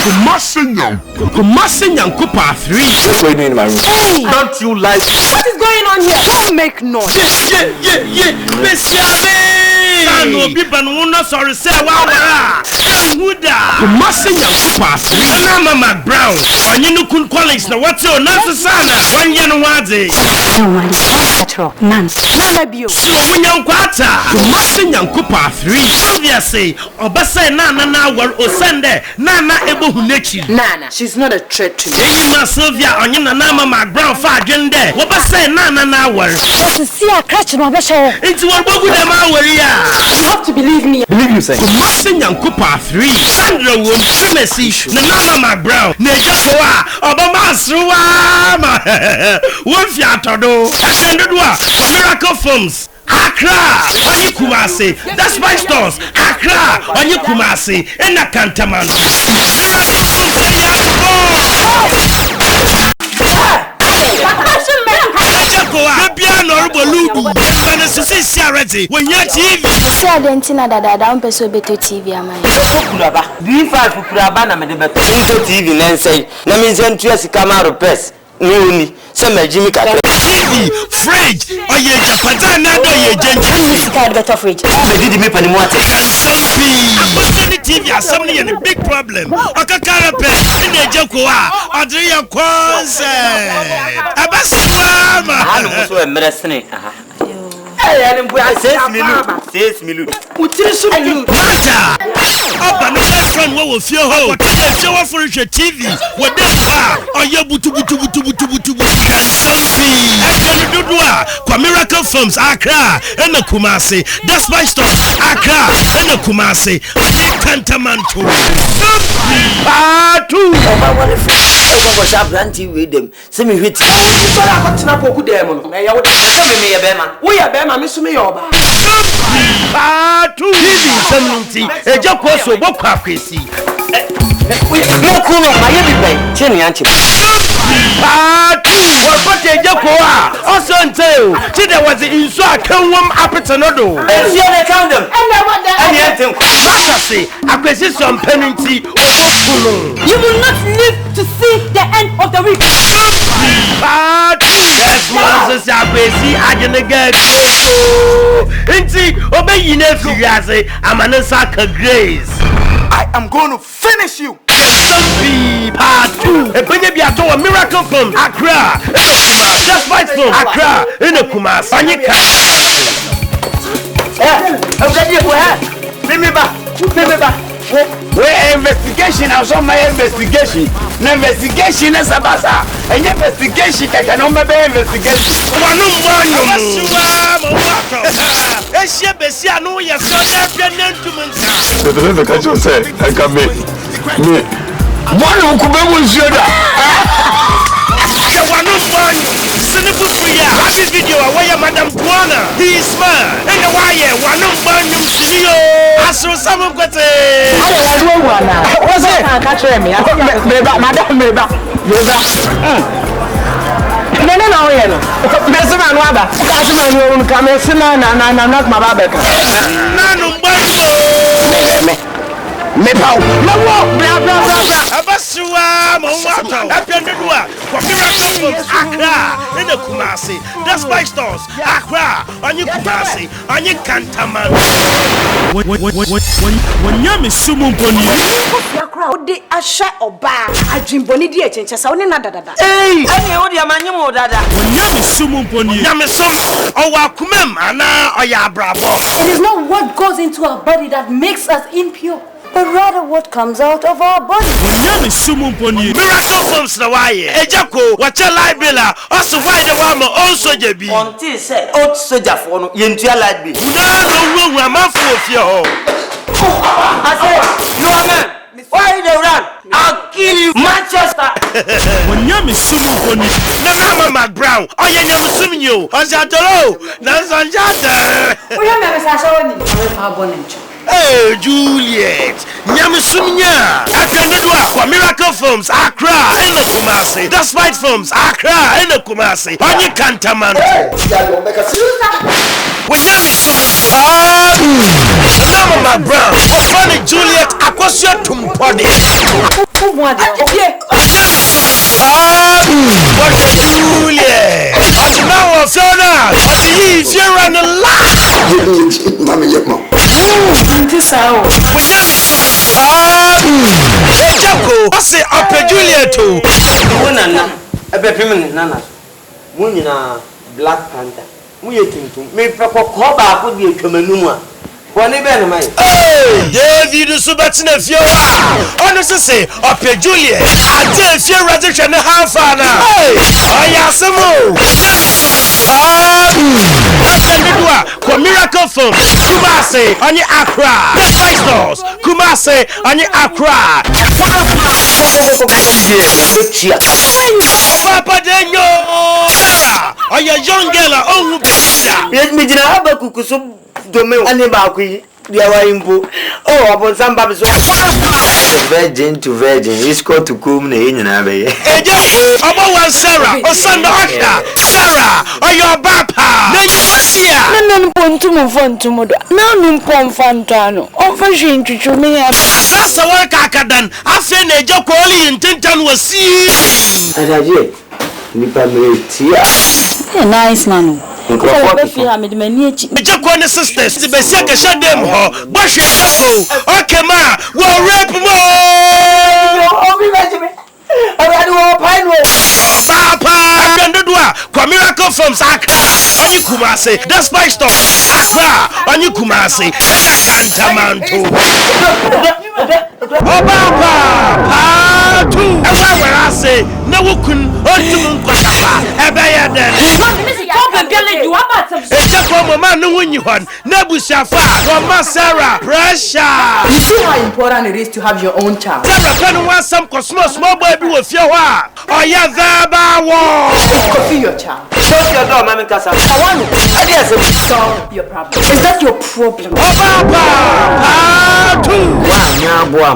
Kumasi Nyankupa 3. What's going on in my room? Hey! Don't you like? What is going on here? Don't make noise. Yeah. Sano biban wona sorry say wa. Kumasi Nyankupa 3. Na Mama Brown. Onye no kun college na what you na sana. One year no wade. No one is natural. Nance. Nana bio. So Nyankwata. Kumasi Nyankupa 3. Sylvia say obasa na war osende na ebo hunechi. Nana, she's not a threat to me. Eyi ma Sylvia onye na Mama Brown fa adwende. Obasa na war. See a catch no be show. Into one bogu dem awari ya. You have to believe me. Believe you say. Kumasi Nyankupa 3. Sandra won TWUMASI na Mama Brown. Na ejako a obama asruwa ma. Won fi atodo. Ashendodwa for Miracle Films. Accra, onye Kumasi. That's my stores. Accra, onye Kumasi. Ena Kantaman. When you're TV, see Argentina that down person beto TV amai. Kuraba. B5 kuraba na medebeto. Into TV nense. Na minzen tuasi kamaro pes. Nuni. Sema Jimmy Kaka. TV, fridge, or ye Japan na do ye jenji. Card better fridge. They did me pani mwate. Something TV has something a big problem. Okakara pe in the Jokoa, Adria Kwanse. Abasiwa ma. Hanu muso EMMERE DANE. Hey, I'm going to say Milu. Mata. Up and my friend will feel ho. Show for your TV. What the fuck? Or your butu. Can something. I can do Miracle Films, Accra, and the Kumasi. That's my store. Accra, and the Kumasi. Cantamanto. Two. Was a brandy with them. Send me with you. We are Bema, Miss Mayoba. Two. A joke was so crazy. No cool, my everybody. Jenny Anchi. What a Jokoa. Also, until there was in so I can warm up at another. And see, I count them. And say, acquisition penalty. You will not live to see the end of the week. Yes, Moses, I didn't get I'm an Osaka Grace. I am going to finish you. Part 2. A Miracle Film, Accra, just fight film, Accra, in a Kumasi. Where investigation? I saw my investigation. No investigation is a basa. An investigation that can only be investigation. One this video where Madam Tuana, he is man, and the wire, one of Banyum Studio. I saw someone got a. What's it? I can't tell me. I think Madam Meba. No, there's a man, Waba. That's a man who will come and sit down and knock my baby. Abasua, Mowato, Apendua, Miracle Films, Accra, in the Kumasi. That's my stores, Accra, on your Kumasi, on your Cantaman. When you're Summon Pony, the ASHER or bar, I dream Bonnie dear changes. I only nada. Hey, I know your man, you dada. When you're Summon Pony, Yamisum, or Wakumem, and now I bravo. It is not what goes into our body that makes us impure, but rather what comes out of our body. Miracle Films na waye. Ejako, wacha library also why the one also jebi. Until said old soldier for no yentua library. No amafo ofie ho. I said, you are man. Why they run? I'll kill you, Manchester. When you're Summon Pony, na Mama Brown. Oh yeah, you're Summon you. Ozatoro, na Sanjata. We are never Sashoni. Hey, Juliet, Nyamsumia, Akandua, Miracle Films, Accra, and ɛna Kumasi. Despite films, Accra ɛna Kumasi. Onye Kantamanto. When you Mama Brown, Funny Juliet, Akosio Tumpodi. What Juliet? Now, Fiona, if you're on the line, Mammy, your mom. This hour. When you Jaco, I say up a Juliet too. A baby, Nana. Munina, Black Panther. We think me Papa Coba could be a Kamanuma. Hey, David Subatina Fiora. Honestly say, up a Juliet. I tell Fiora to share the half an hour. Hey, I am some more. Miracle Film, Kumasi, on your Accra. The Five Stars, Kumasi, on your Accra. Papa Daniel, or your young girl, oh, let me have a cuckoo. Virgin to virgin, he's called to come in Abbey. About Sarah, or son Asher, Sarah, or your papa. Non pontumo fontumo. Non pomfantano. Ofashin to me. That's a work I can done. I feel a joke only in Tintan was see. And I did. Nice man. The Jacoan sisters, the Besaka Shadem, Bush Shako, Okema, will rape Papa, Miracle from Accra, on you Kumasi, that's my stop. Accra, on you Kumasi, Kantamanto. Oh, Papa, two, and where I say, no one couldn't Papa, Abaya then. It's just one man, no one you want, Nebu Shafa, or Sarah, pressure. You see how important it is to have your own child. Sarah, can want some Cosmos, small baby with your heart. Oh, yeah, there, it's coffee your child. Shut your door, Mammy Casa. I want to solve your problem. Is that your problem? Oh, Papa,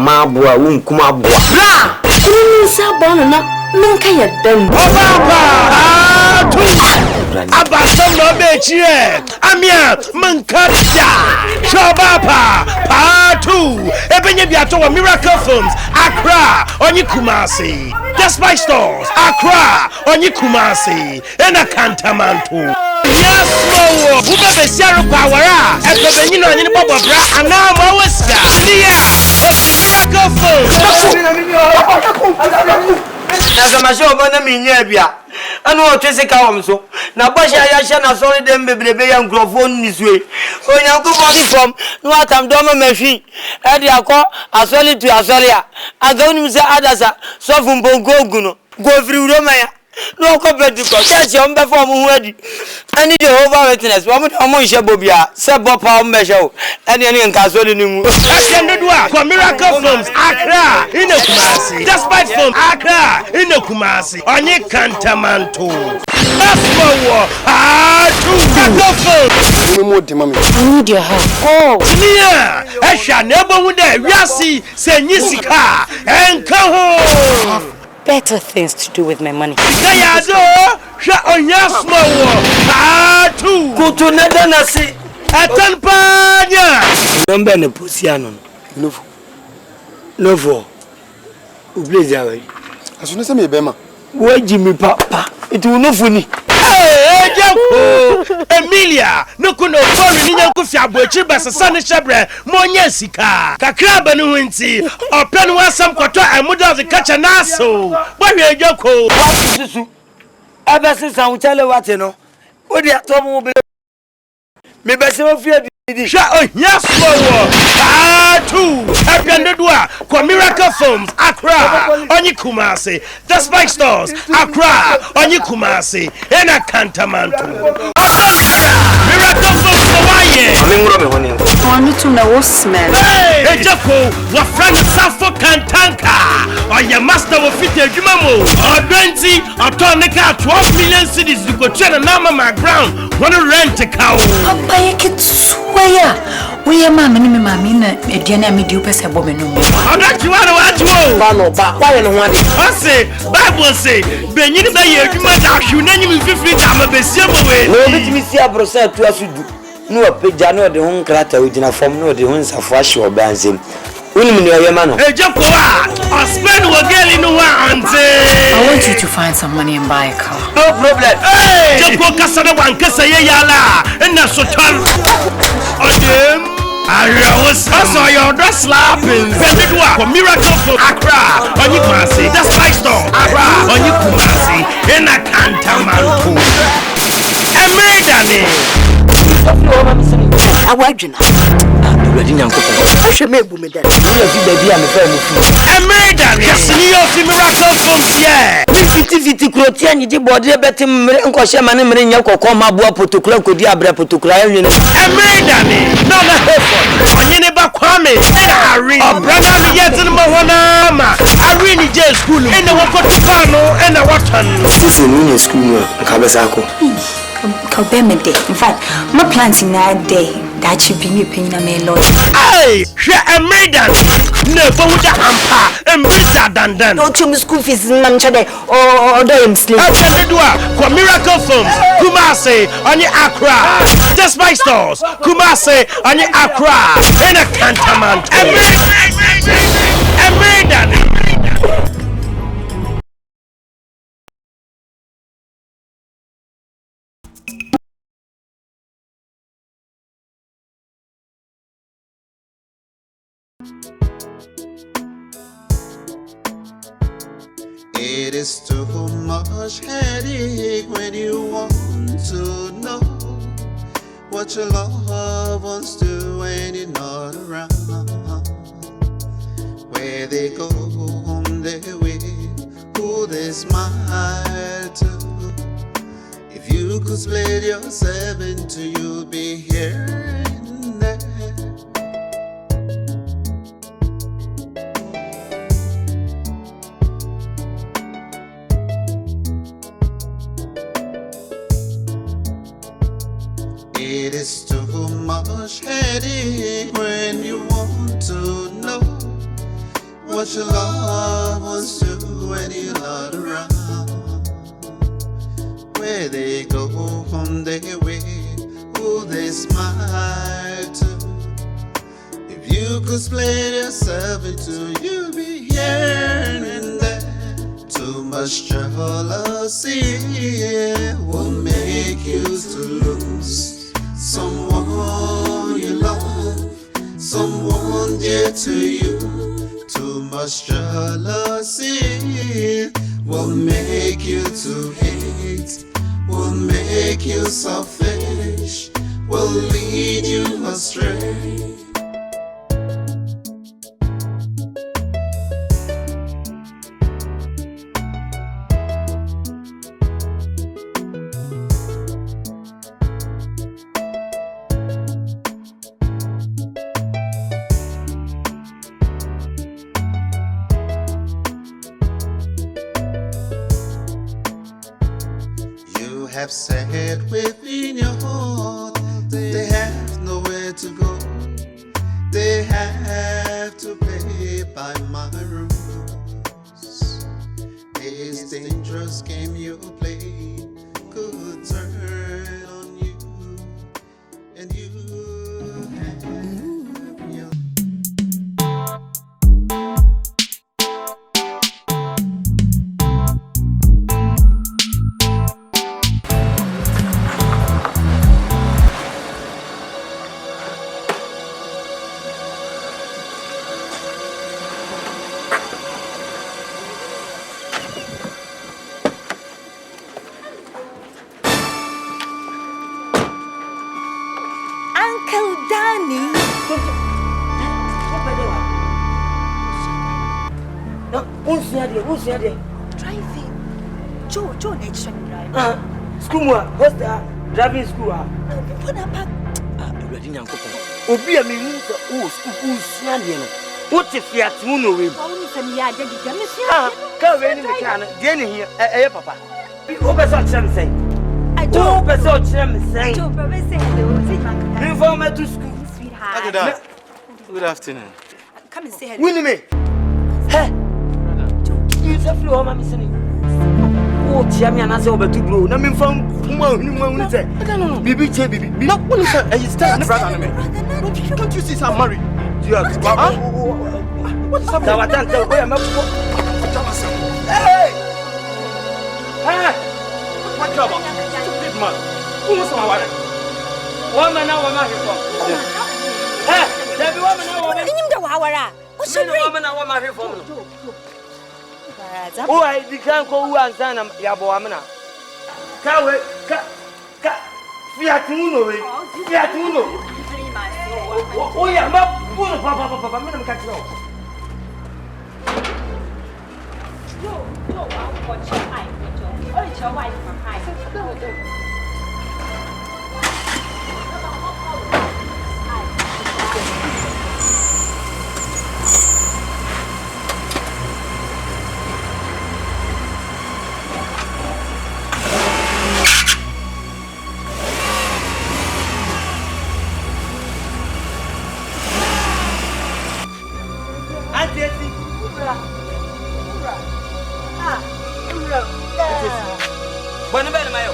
Mabua, Kumabua. Bra! You Sabana, Minka, them. Oh, Papa, about some no bitch, Amia, Mankaja, Shabapa, Patu, Ebenebiato, Miracle Films, Accra, on you Kumasi. That's my stores, Accra, on you Kumasi, and a Kantamanto. Yes, no, who have a zero power, and the Benino and Bob, and now I'm always Miracle Films. As a machine, Bonamia, I know what to come so. Now, Basha Yashan, sorry, them baby, and Grofon this way. When you go from what I'm Doma machine, Ediaco, as well to Azalia. I don't say Adasa, so from Bongo, go through Romaya. No compared to catch your before ready. I need your over-witness. One with Amonisha Bobia, Sub-Power measure, and any Casolini. I can do what? Miracle Films, Accra, in a Kumasi. Despite film, Accra, in a Kumasi. On your Kantamanto. That's my war. Miracle Films. No more, Timmy. I need your help. Oh, Nia, ASHER never would have Yasi, Senisika, and Kaho. better things to do with my money. Go to Nadanasi. Atanpanya. Number ne posiano. Novo. Ubleja we. Asune se me bema. Wo Jimmy papa. It will no funny. Hey, Jaco. Emilia, no kuno fori ni nyanku fi abochi besa sane shebre monye sika. Kakraba no winti. Open wasam kwato amuda of the catcher naso. Bohwe Jaco. Susu. Abese san chale wate no. Wo dia to mo be. Me bese wo fi Sha yes two Epiandua, Miracle Films, Accra, Onyi Kumasi, The Spike Stores, Accra, Onyi Kumasi, and a Kantamanto. Miracle Films, Hawaii. I need to know what smell. Hey, Jaco, what friend of Safo Kantanka, or your master will fit a Jumamo, or 20, or Tonica, 12 million cities to go train a number my ground, want to rent a cow. Papa, you can swear. We are mamma, mamma, a dinner me do pass a woman. I'm not you want to Why no one? I say, Bible say, Ben you know you might have you name you 50 times a bit. No, me see a brother to us. No, Pejano, the home character with a form, no, the ones of wash or bands him. Hey, Jacoa, I'll spend a girl in the one. I want you to find some money and buy a car. No problem. Hey, Jacoa Casada one Casayala, and that's so tall. I saw your dress slapping. Miracle for Accra, on you Kumasi. That's my store. Accra, on you Kumasi. In a Cantamanto. EMMERE DANE. I want you now. I should make women that. EMMERE DANE. Yes, you miracle from here. 50 Crotian, you did body better and Coshaman and Marina Coma Boa Potocla, Codiabra Potocla. EMMERE DANE. No, on any Bakwame. A brother yet in Mahonama. I really just school in the Wakotano and the Watan. This is a school, Cabasako. Cobemede. In fact, my plans in that day that should be me paying a mail. Hey, EMMERE DANE. Never would a hamper and blizzard and done. No to school fees in Manchade or them sleep. For Miracle Films, Kumasi, on your Accra. Just my stores, Kumasi, on your Accra. In a Cantamount. EMMERE DANE. It is too much headache when you want to know what your loved ones do when you're not around. Where they go on their way, who they smile to. If you could split yourself into, you'll be here and there. It is too much headache when you want to know what your loved ones do when you're not around. Where they go on their way, who they smile to. If you could split yourself into, you'd be here and there. Too much jealousy will make you to lose someone you love, someone dear to you. Too much jealousy will make you to hate, will make you selfish, will lead you astray. Have said within your heart they have nowhere to go, they have to play by my rules. This dangerous game you play could turn on you, and you have your Uncle Danny. Who's here? Driving. Joe needs to drive. School, what's that? Driving school. What about? Obi a means school snanding. What if you are to know him? Only some yard, Come in the can, Jenny here, papa. Who was what I'm saying? I don't know what I'm saying. Joe, Professor, hello, Inform to school. Hi. Good afternoon. Come and say hello. Winnie me. Hey. You say flow, mama listening. Oh, Tiami and I say over to grow. Na me from who say. Bibi che bibi. No, what is that? You stand brother me. Don't you see some married? Yes. What is happening? Hey! Hey! What job? Stupid man. Who was my wife? Woman now, woman here. Hey! There be woman now, woman. Inyim da wawara. O She shebri. woman now, woman here for. Oh, I can go who and son ya bo amena. Ka we ka Fiat Uno we. Fiat Uno. Oh yeah, ma papa me na catch no. Yo, I'll watch your eye. Oh, it's your wife from high. Boni ben mayo.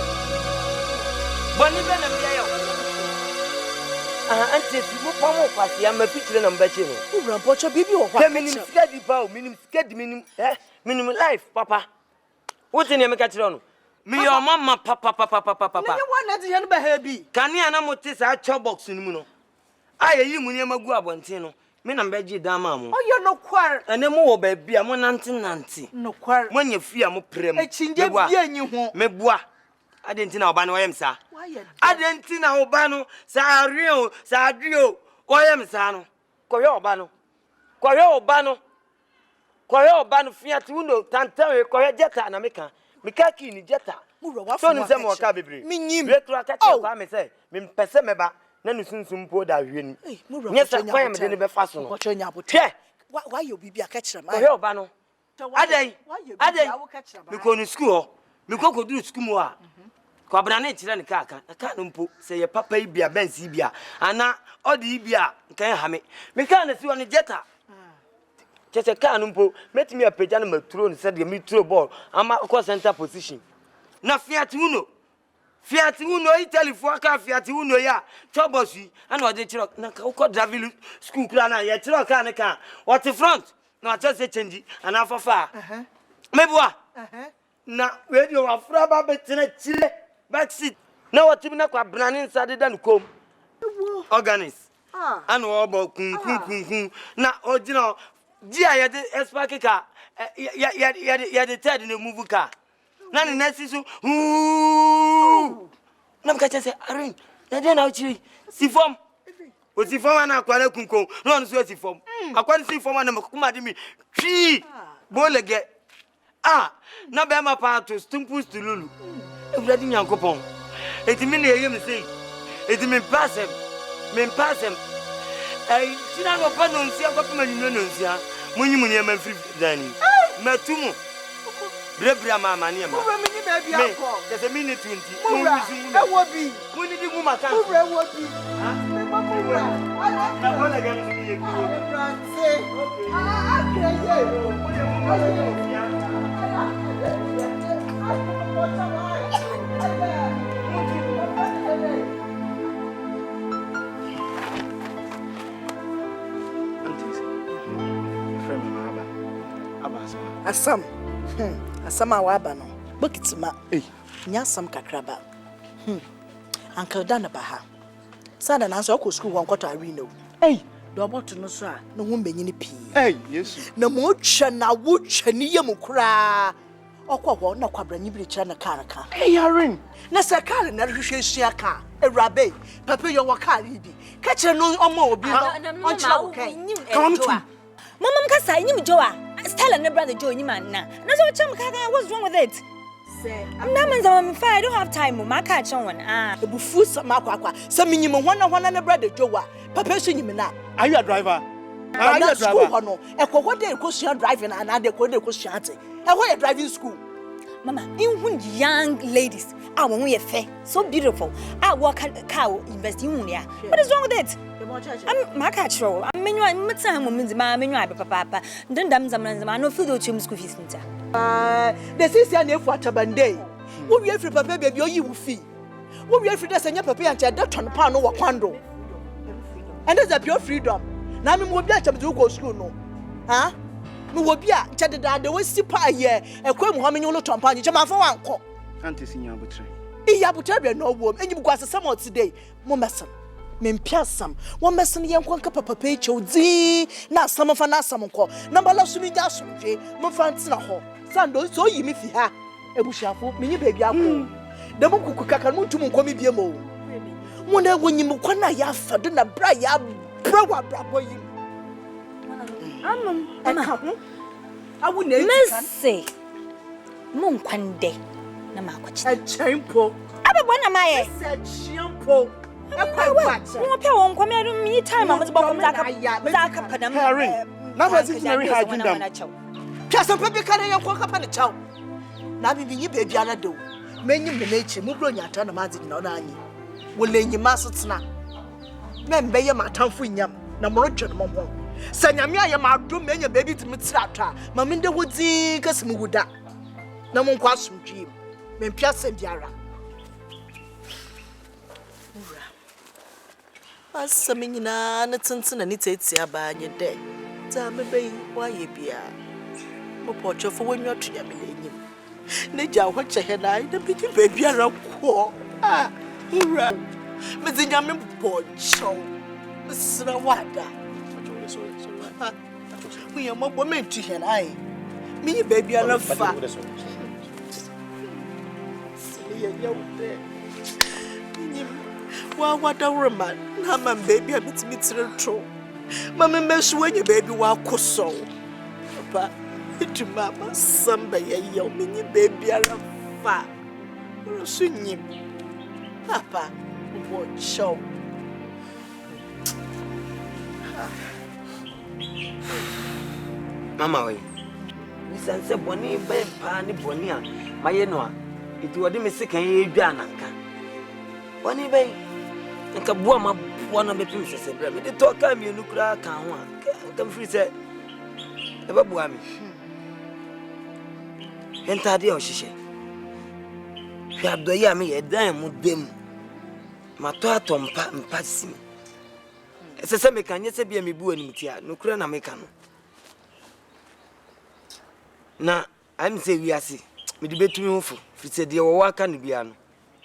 Boni ben mbiayo. Auntie si mo pamo kwasi ya mafitire na mbache no. Ura bocho bibi wo kwa. Minim skedi pa o, minim skedi minim life papa. What in me catch no? Me your mama papa. Na wan na je no ba ha bi. Kani ana mo te sa cho box ni mu no. Ayi mu ni magu abonten no. Me na mbeji dama mo. Oyo no kwar. Ene mo wo ba bia mo nante. No kwar. Mo nya fia mo prem. Echinje bia nyi ho. Mebua. Adenti na oba no oyem sa. Adenti na oba no sa ario, sa adio. Oyem sa no. Koye oba no. Koye oba no Fiat Uno tantan koye jeta na meka. Meka ki ni jeta. So ni se mo ka bebre. Minyim. Retro aka che kwa me se. Me mpese meba. Na nusunsum po da hwe ni. Nye sa kwa me de ne be fa so no. Bocho nya bote. Why you bibi aka kire ma? Koye oba no. Adai. Me ko ni school ho. Me ko duru school mu a. Ko abra na kire ne ka no mpo se ye papa ibia bensi ibia ana odi ibia nkan ha me ka na si woni jeta chese ka no mpo metimi apeja na maturo ni se de me throw ball ama ko center position na Fiat Uno Italy for ka Fiat Uno ya chobosi ana odi kire na ko drive school kra na ye kire ka ne ka what front na chese change ana fafa mebua na radio wa fra ba betene chile backseat na wati na kwa brani inside dan kom organist anu obo kun na original dia ya de espark ka ya de third na move ka na ni nasi so na mka chese arin na de na uchiri si form o si form na kwa na kunkon no no so si form akwa si form na makuma de mi twi bolege na be ma pa to stumpu stululu Everything Yankopon. It mean you say. It mean pass him. I see no pardon see a man no sia. Muni man free dining. Matumo. Brebra mama near me. There's a minute 20. That would be. We need to go my country. Asam awaba no bokitima nya asam kakraba Uncle Dana baha sada na so ko school won kwato awi no do boto no so a no hu mbenyini pi yesu na mo twa na wo twa ni yam kura okwo na kwabra ni bire kira na karaka Aaron na se kar na hwehwe sua ka ewrabe papa yo wo kar bi ka kire no omo obi no on kira wo kan Come to Mama mkasa nyim Joa. Stella and brother Joe nyima na. Na so cham kaka what's wrong with it? Say, I'm not man I don't have time ma catch on. Ebufu sama kwakwa. Se minyim hwana na brother Joa. Papa so nyim na. Are you a driver? Are you a driver? No. Ekwo dey ko driving and dey ko sua ate. Ekwo driving school. Mama, in young ladies, I want you fair, so beautiful. I work car invest in ya. What is wrong with it? ma catch roll. I'm menywa moment ma menywa papa. Ndam zama no food o chim school fees nta. The sister na efu atabande. Wo wi afri papa baby oyi wo fi. Wo wi afri da sanya papa ya ncha da ton pa no wo kwando. And that's a pure freedom. Na me mo bi acha me go school no. Ha? Me wo bi a ncha de we sipa ye ekwa mu ho me nyu no ton pa ncha ma fa wanko. Auntie sinya abutre. Iya abutre be no wo. Enyi bu kwa asem o today. Mo mesam. Me mpiasam. Wo mesam ye nkonka papa pe chewdi na asam fa na asam nko. Na bala su mi ja somje. Mo fa ntina ho. Sando so yi mi fi ha. Ebushafo me nyi baby akọ. De mo kuku kaka mo ntum nko mi bie mo. Mo na wo nyim kwana ya fa do na bra ya bra wa bra boy. Mama. Awu na Mercy. Mo nkwande na makochi. Echempo. Abebo na maye. Echempo. Mo pe won kwa me time am bo kom zaka padam. Na ba zinari ha jundam. Kasa pepe kare yan kwa kapa ne chaw. Na bibi nyi baby ana do. Menyi me na echi mu bro nyata na mazi na ona anyi. Wo lenyi masotena. Me mbeye matamfo nyam na mo rodwe no mo. Sanyame aye ma do menya baby timi trata. Ma me de wodi kasimu wuda. Na mo nkwa asomdwem. Me mpia sem biara. Asami nyina na tentena ni tete aba anye de. Ta me be wa ye bia. Mo pocho fo wonwa tunya me lenyim. Ne ja ho chehe na ida bi baby ara ko. Ah, ura. Me zinya me pocho. Sra wada. We are more women to hear I. Me baby ara fa. What a woman, Naman baby, I meet me to Mamma mesh when your baby walk so. Papa, it's Mamma, somebody, a young mini baby, are a fat. Or a swing. Papa, what show? Mama, we sense a bonny bed, panny bonia, my enoa. It would be sick and ye biananka. Bonny bay. Nka bua ma bua na bepi sese bra me de to ka mi nukura ka ho a ka mfiri se e ba bua mi enta de o hihye hwa adoye am ye dan mu dem ma to atompa mpa sim sese me kan yese bia me bua ni mtia nukura na me ka no na am se wiase me de betumi ho fu fi se de wo waka no bia no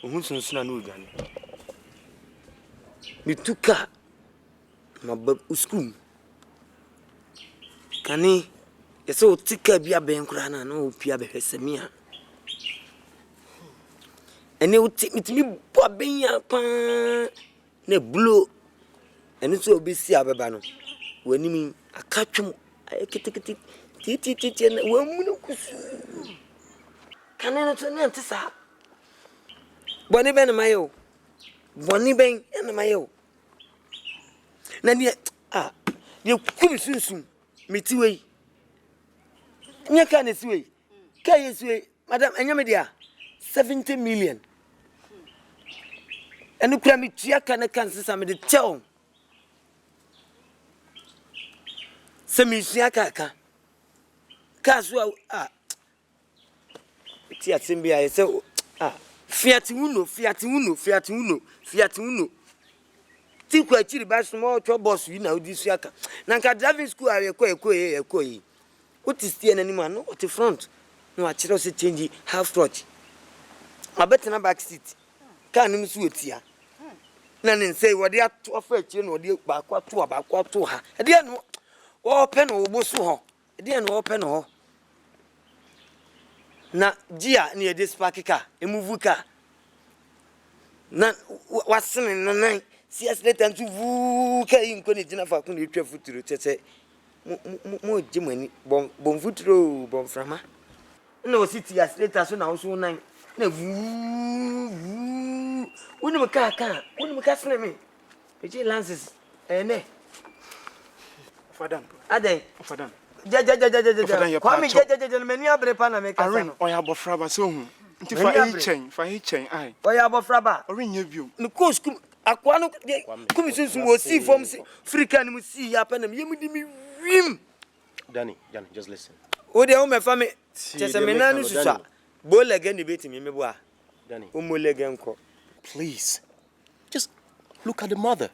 ohun sunsuna na odwane me tuka ma ba school kani yeso tika bia ben kura na no pia be hwesemi a ene mitimi bo ben ya pa na bulo ene so obesi abeba no wanimi akatwem ayeketekete titi na wamu kusu kanena to na ntisa boni ben mayo boni ben ene mayo na ni ni kum sunsun metiwei nya ka na siwei ka yesiwei madam enyame dia 70 million enu kura mi tua ka na kan sisa me de tell se mi tua ka so ti atimbi aye se Fiat Uno ti kwa chiri ba small cho boss wi na odi suaka na nka driving school are ekoyi uti stie na nima no uti front no a chiro se change half clutch abetena back seat ka nim su otia na nen say wode ato afa chiri no wode ba kwa to ha de no wo pe no wo bosu ho de no wo pe no ho na gia ni e spark car emuvu car na wasene nan si asleta ntu vu ka inko ni jina fa ko ni twa futuro tete mo jimani bon futuro bon frama na o city asleta so na wo so nan na vu woni me ka sene me eje lances ne Fadam aden Fadam ja kwa mi ja meni abre pa na me ka sano oya bofraba so hu nti fa e chen ai oya bofraba ori nya bio ni ko school Aquano commission was see from African we see happen and you rim. Danny, just listen. Oh, the home family. Just a man, Bowl again debating me, Danny. Please. Just look at the mother.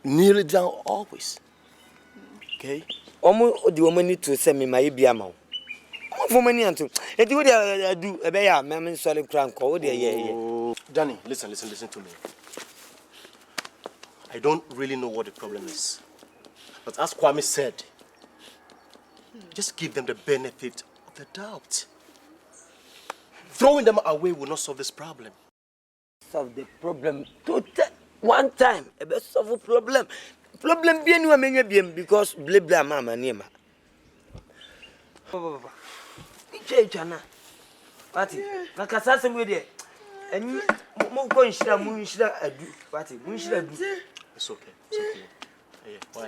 Kneel it down always. Okay? Almost the woman need to send me my biamo. For many until it would do a bear, mammy solid crown call. Danny, listen to me. I don't really know what the problem is. But as Kwame said, just give them the benefit of the doubt. Throwing them away will not solve this problem. Solve the problem one time. A best solve a problem. Problem bien you many bien because blah mama name. Chana. Party. Nakasasa with it. And you Munshira adu. Party. Munshira adu. It's okay. It's okay. Why?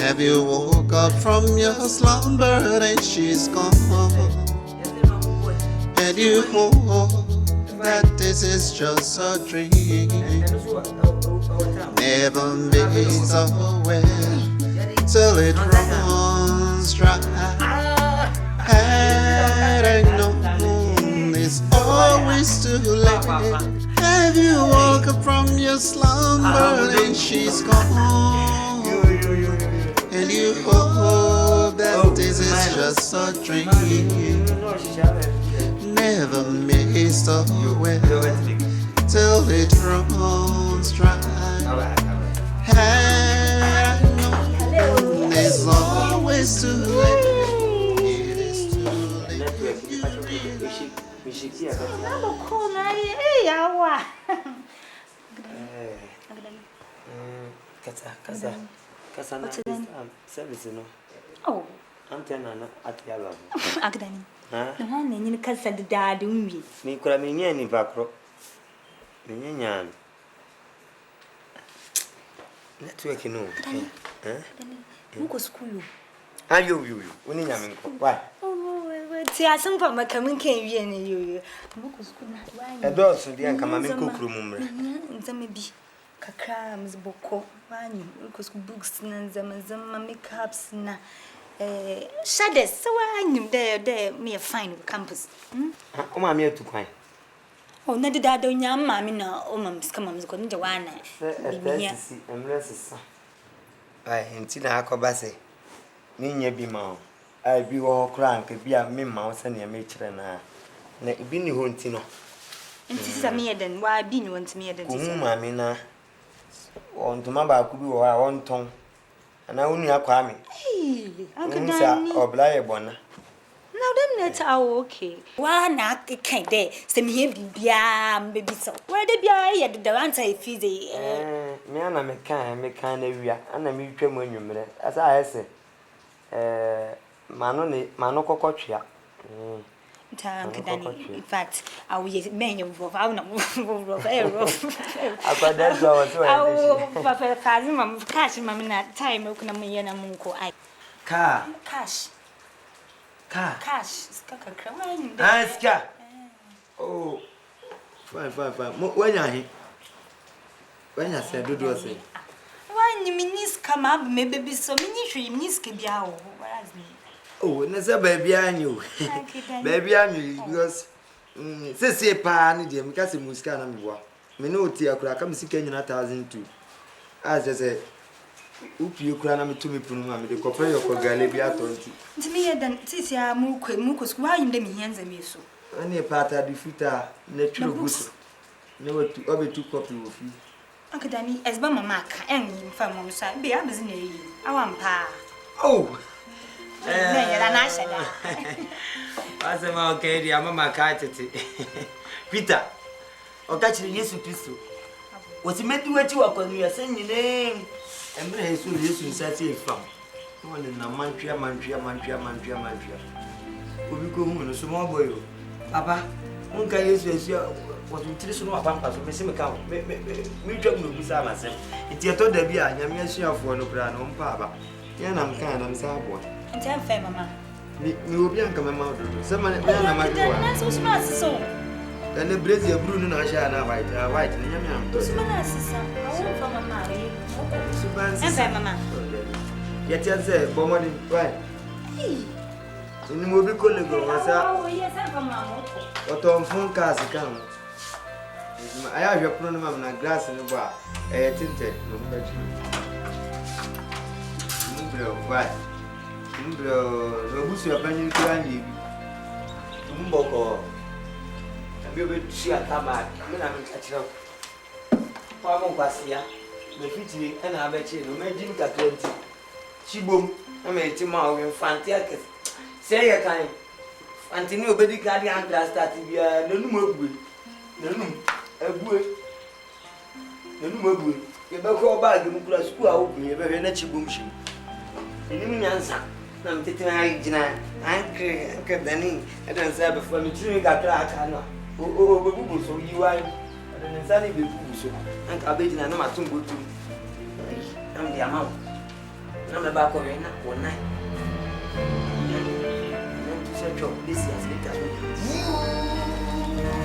Have you woke up from your slumber and she's gone? And you hope that this is just a dream. Never makes a well till it runs dry. Had I known it's always too late. Have you woke up from your slumber and she's gone? And you hope that this is just a dream. Never missed a well till it runs dry. Had I known it's always too late. It is too late when you service no. Oh, I'm telling at the album. Agdani. The one in the casa de dad me. Me could have been any backro. Minion. Let's work in all. Who go school? Are you? When you why? Oh, see, some from my coming came you. A dog, so the uncommon cook room. Some maybe. Kakrams boko wani because books na zama makeups na shades so wani there me fine campus o ma me to kwan o na de dada nya mama na o mam ska mam ko nje wana bibia emresa ai enti na akoba se ni nya bi ma o ai bi wo kran ka bi a me ma o se na me kire na ibi ni ho enti no enti sa me den wa bi ni wonti me den ti sa mama na on to maba ku bi wo a won ton ana unu akwa me eh akadani obla ye bona now them It's okay. Why not? Can't they? Send me baby so. Where the beer? The answer is easy. Me and I can area, and I meet them when you minute. As I say, Manoko. In fact, I will use many of our cash, mamma, time, open a munko. Cash. Oh, fine. When I said, do say. Why, you minis come up, maybe so many tree, miss Kibiao. Oh, and that's a baby I knew. Baby I knew because say pan, dear, because it was kind of what. Minuti, I could come see Kenya 1,002. As I said, Oop, you cram to me, Puma, the copper of Galabia 20. To me, then, Tisia Mucus, why in the hands and me so? Any part of the futa, natural books. Never to over 2 copies of you. Uncle Danny, as Bama Mac, and from Monsa, be I was in a I want pa. Oh, I said, okay, I'm a macated. Peter, or catch the yes to Christo. What's it meant to what you are calling your sending name? And then I saw this in Saturday from one in a mantria. We go home and a small boy. Papa, one can use what we tell you about Pampas, Missing account. Me drop no beside myself. It's your told the beer, and I'm your for no brand on Papa. Yan, I'm kind of sad boy. And tell fair, Mamma. Me will be uncoming out. Someone at my so smart, so. And the brazier Bruno and Shana white, and Yam. From a marry. And fair, Mamma. Yet, I say, Bomber, right? In the movie, colleague, what on phone cars account. I have your pronoun and glass in the bar. A tinted, no better. Why? No bush your penny to any Mumboko. And we will see a tabac. I mean, I'm catching up. Pamo Passia, the fitty, and I bet you, no making a 20. Chibum, I made tomorrow in Fantiacus. Say a kind. Antonio Betty Cardian class started to be a no more good. No, a good. No more good. You better go back and put a school out here, very natural boom. You answer. I'm taking I kept the name. I don't say before me, you got black. Oh, so you are. I don't say be so. And I bet you know my tongue go to. I'm the amount. I'm the back of it one night. I'm to search up this year's later.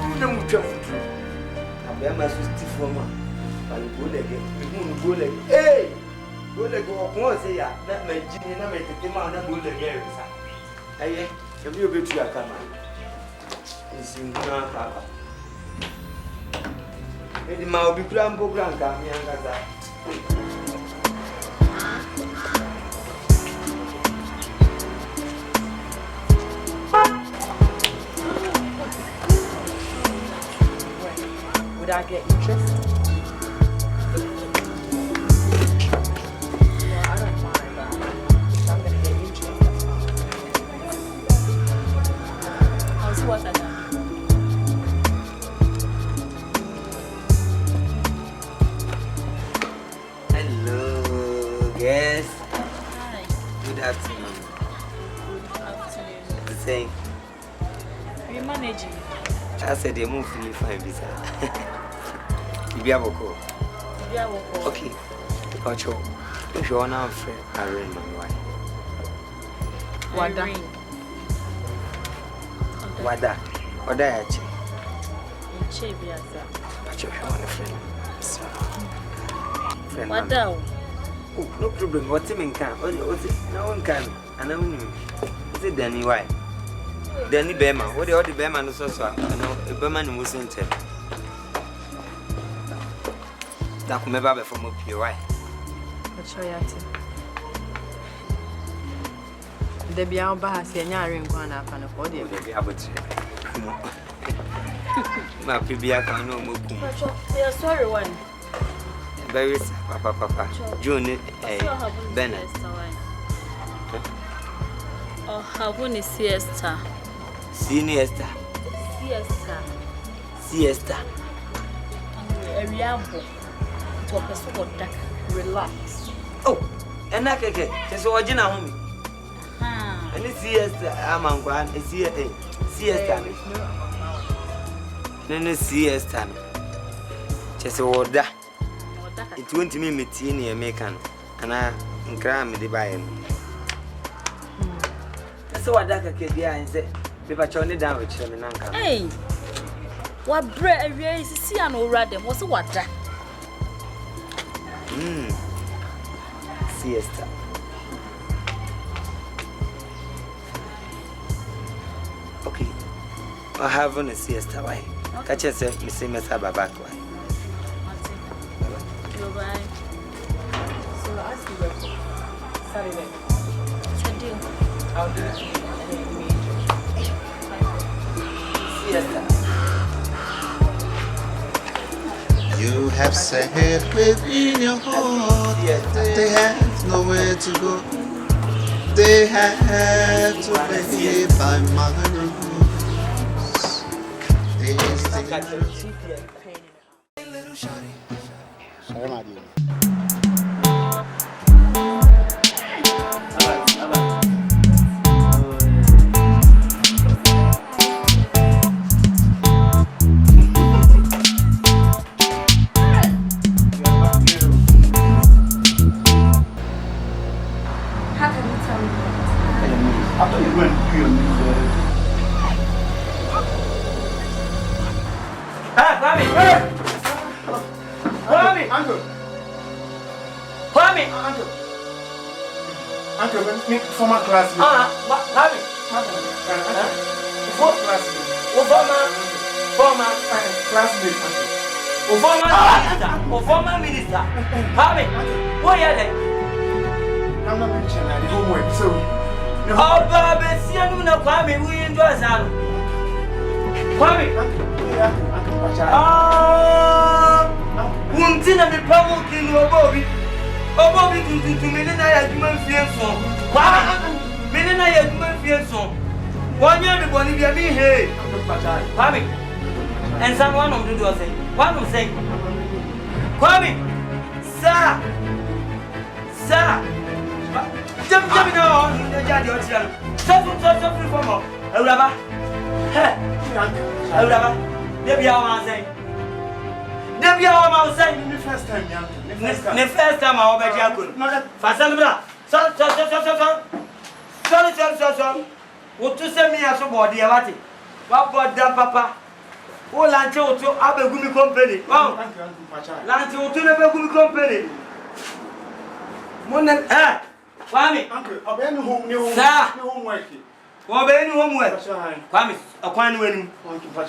You don't travel through. I'm very much stiff for me. But go again. Go like, hey! Go like go say ya. That my genie na make the man na go like here. Aye, can you be to your camera? It's in Papa. Edi ma obi kura mbo branca mi angaza. Would I get interest? What are Hello, guys. Hi. Good afternoon. Good afternoon. The same. Are you managing? I said they move really fine, Bisa. You be able to go. Okay. Ocho. If you want to friend, I ring my wife. Wada. Wada yachi. Inche biasa. Ocho, if you want a friend. Friend. Wada. Oh, no problem. What's him in camp? What's it? No one can. And I don't know. Is it Danny? Why? Danny Bema. What the other Bema is also? I know a Bema was in tell. That come back from up here. Why? What's your yati? The beyond Bahas, and Yarin going up on a body. My PBA can no more. You're sorry, one. Very Papa. June Bennett. Or have one siesta. Siesta. Relax. Oh, and I can get just original home. And it's siesta. I'm on one. It's siesta. Then it's siesta. Just order. It won't mean me teeny American. And I cram the buy. That's what I can get and say. If turn it down with them and hey, what bread is see an old radem? What's what? Siesta. Okay. I have a siesta. Why? Catch yourself, Miss Messaba back. Why? Bye. So ask you Saturday. I'll do it. Siesta. You have said within your heart they have nowhere to go. They have to play by my rules. Sorry, my dear. Former classmate. Former minister. Kwame, what are they? I'm not mentioning that. Homework, so. Oh, Baby, see you now, Kwame. We enjoy that. Kwame. Untina me pamu kinu Bobby. Bobby to me na ya human fianso. Kwame, me na ya human fianso. One year before you be here. Kwame. And someone of the door say, one will say, Kwame, sir, jump now, suffering from a rubber. A rubber, there be our saying. There be our saying the first time, young. The first time I obey Jacob. Fasanabra, sorry. What to send me as a body, Avati? What about that, Papa? Oh, Lancho to Abegumi Company. Oh, Lancho to Abegumi Company. Monen, Kwame, Uncle, obey home, no homework. Obey homework. Kwame, a quan wedding.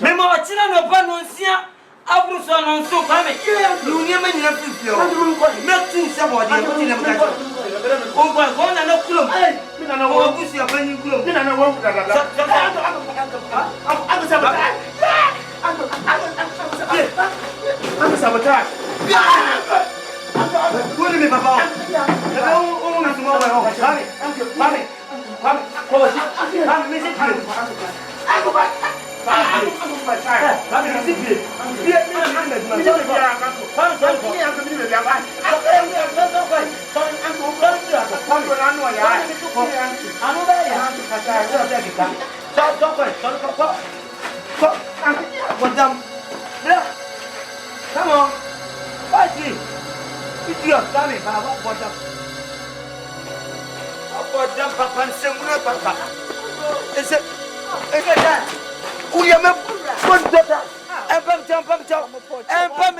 Memo, China, no Panosia, Abruson on so Kwame. You never knew nothing, somebody, I put in a catch. Oh, one and no club. I don't know what you are playing club. I don't know what I'm sabotage. What do you mean, Papa? Come on, fight me. It's your coming, Papa. What the Papa and Samuel Papa? Is it that? We are not one daughter. And Pam.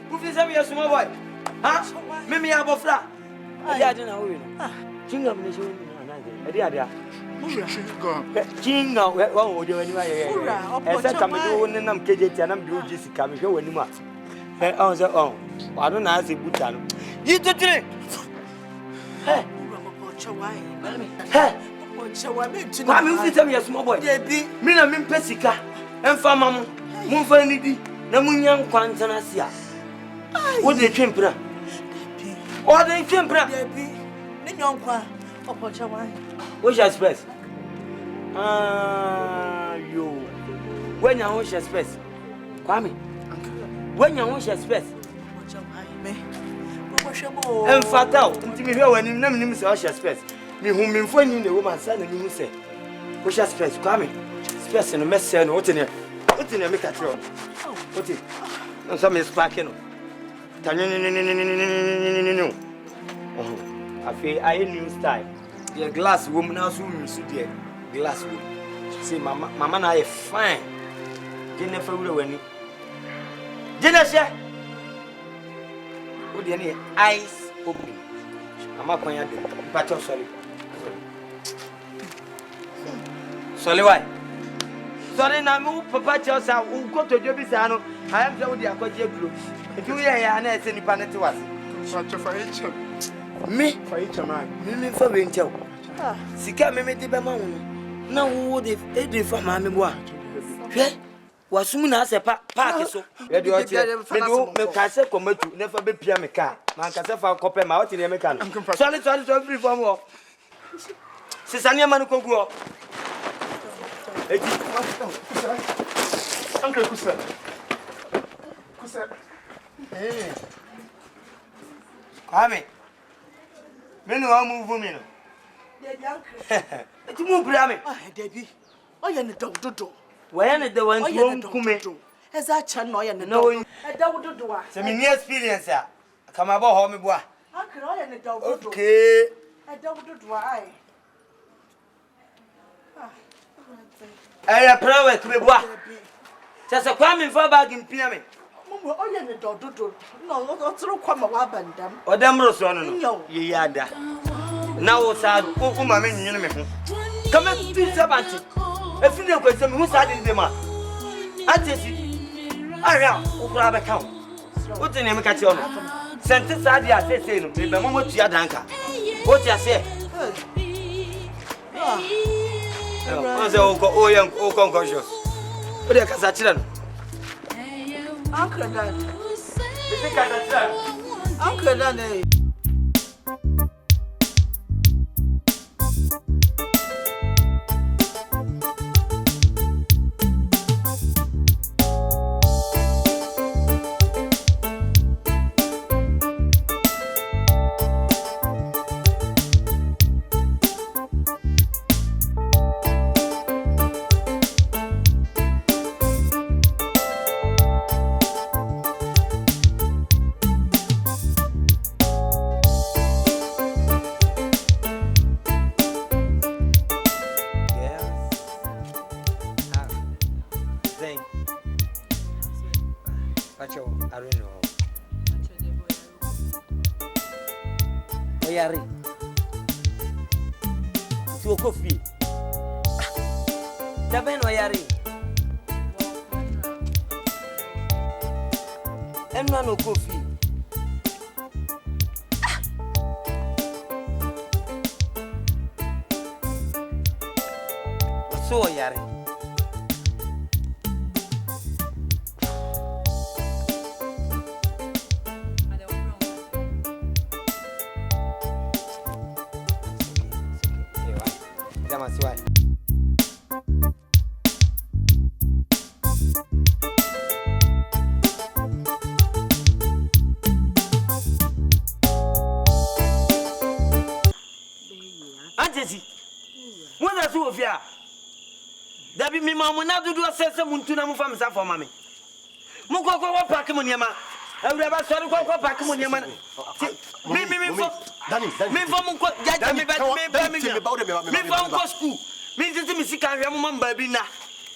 Who is a small boy? Huh? Mimi Abofra. I don't know. King of Nation. King now, what would you anyway? As I come in and I'm KJ and I'm doing Jessica, I'm sure anymore. I don't know if you you to drink. Hey, I'm tell me a small boy. Me and me Pessica and Famam, Munfanity, Namunian Quantanasia. What the Chimpra? Or the Chimpra? Which I express? Yo. When you wash your space. Kwame. When you wash your space. And fatal. Until me hear when you name say wash your space. Me whom me phone in the woman son and you say. Wash your space. Kwame. Space in the mess and what in here? What in here make a throw? What it? And some is sparking. No. I feel I new style. The glass woman now soon so dear. Glass woman. See, mama na is fine. Jennifer will win. Jennifer. What do you need? Eyes open. I'm not going to do. But I'm sorry. Sorry, why? Sorry, now move Papa Chelsea. Who go to your business? I am the only aquatic group. If you hear and I send the planet to us. Me for each man. Me for winter. Sika me me tiba ma wono. Na wo de edi fa ma me bo a. Hwe wasum na ase park so. We de o tie. Me do me ka se komatu na fa be pia me ka. Ma ka se fa kope ma o tie me ka no. Sorry free from wo. Sisania manu kogu o. Eti. Uncle Kusa. Hey. Kwame. Me no move me no. Debbie uncle. Eti mu bra me. Debbie. Oye ne dodo. Why na the one to kume. Eza cha no oye ne dodo. E dodo a. Se me new experience a. Kama bo ho me bo a. Uncle oye ne dodo. Okay. E dodo ai. Aya prawe to me bo a. Sasa Kwame mfa bag mpia me. Oye ne dodo. No, otro kwama wa bandam. Odamro so no. Ye yada. Na wo sa o ma me nyine me ho. Kama tu sabanti. E fini ko se me hu sa de ma. Atesi. Ara o kura be kan. O te ne me ka ti ono. Sente sa de asese no. Me be mo tua danka. O ti ase. O se o ko o yan o conscious. O de ka sa chira no. Uncle Dan. Uncle Dan. Oyari. Tu o coffee. Da ben oyari. Emma no coffee. So oyari. Dabi mi mamu na dudu asese muntu na mu fam sa for mame. Mu kokko wa pack mu niema. Awura ba sori kokko pack mu niema. Mi fo. Dani. Mi fo mu ko jaja mi ba mi. Mi fo ko school. Mi titi mi sika hwe mu mamba bi na.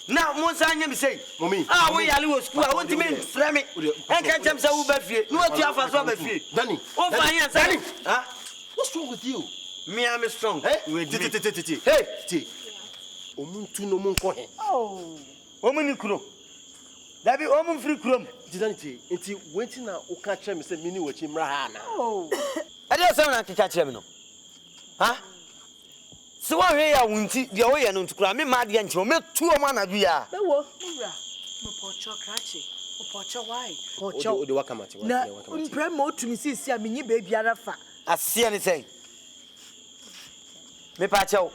Na mo sa anya mi sei. Ah wo yale wo school. I want me frame me. En kan chem sa wo ba fie. No atu afa so ba fie. Dani. O fa anya sa. Huh? What's wrong with you? Me am strong. Hey. Hey. Omuntu no monko he. Oh. Omuni kuro. Dabi omun free kuro. Didanti, enti wenti na o ka kire me se mini wachi mra ha na. Oh. Ade o se na ka kire me no. Ha? So wa hwe ya wunti de o ye no ntukura me ma de nche o me tu o ma na du ya. Bewo, mura. Mo pocho krachi. Mo pocho why? Pocho. O de wakamati. Na mpre mo tu mi sisi a menyi ba biara fa. Ase ne sei. Me pa cho.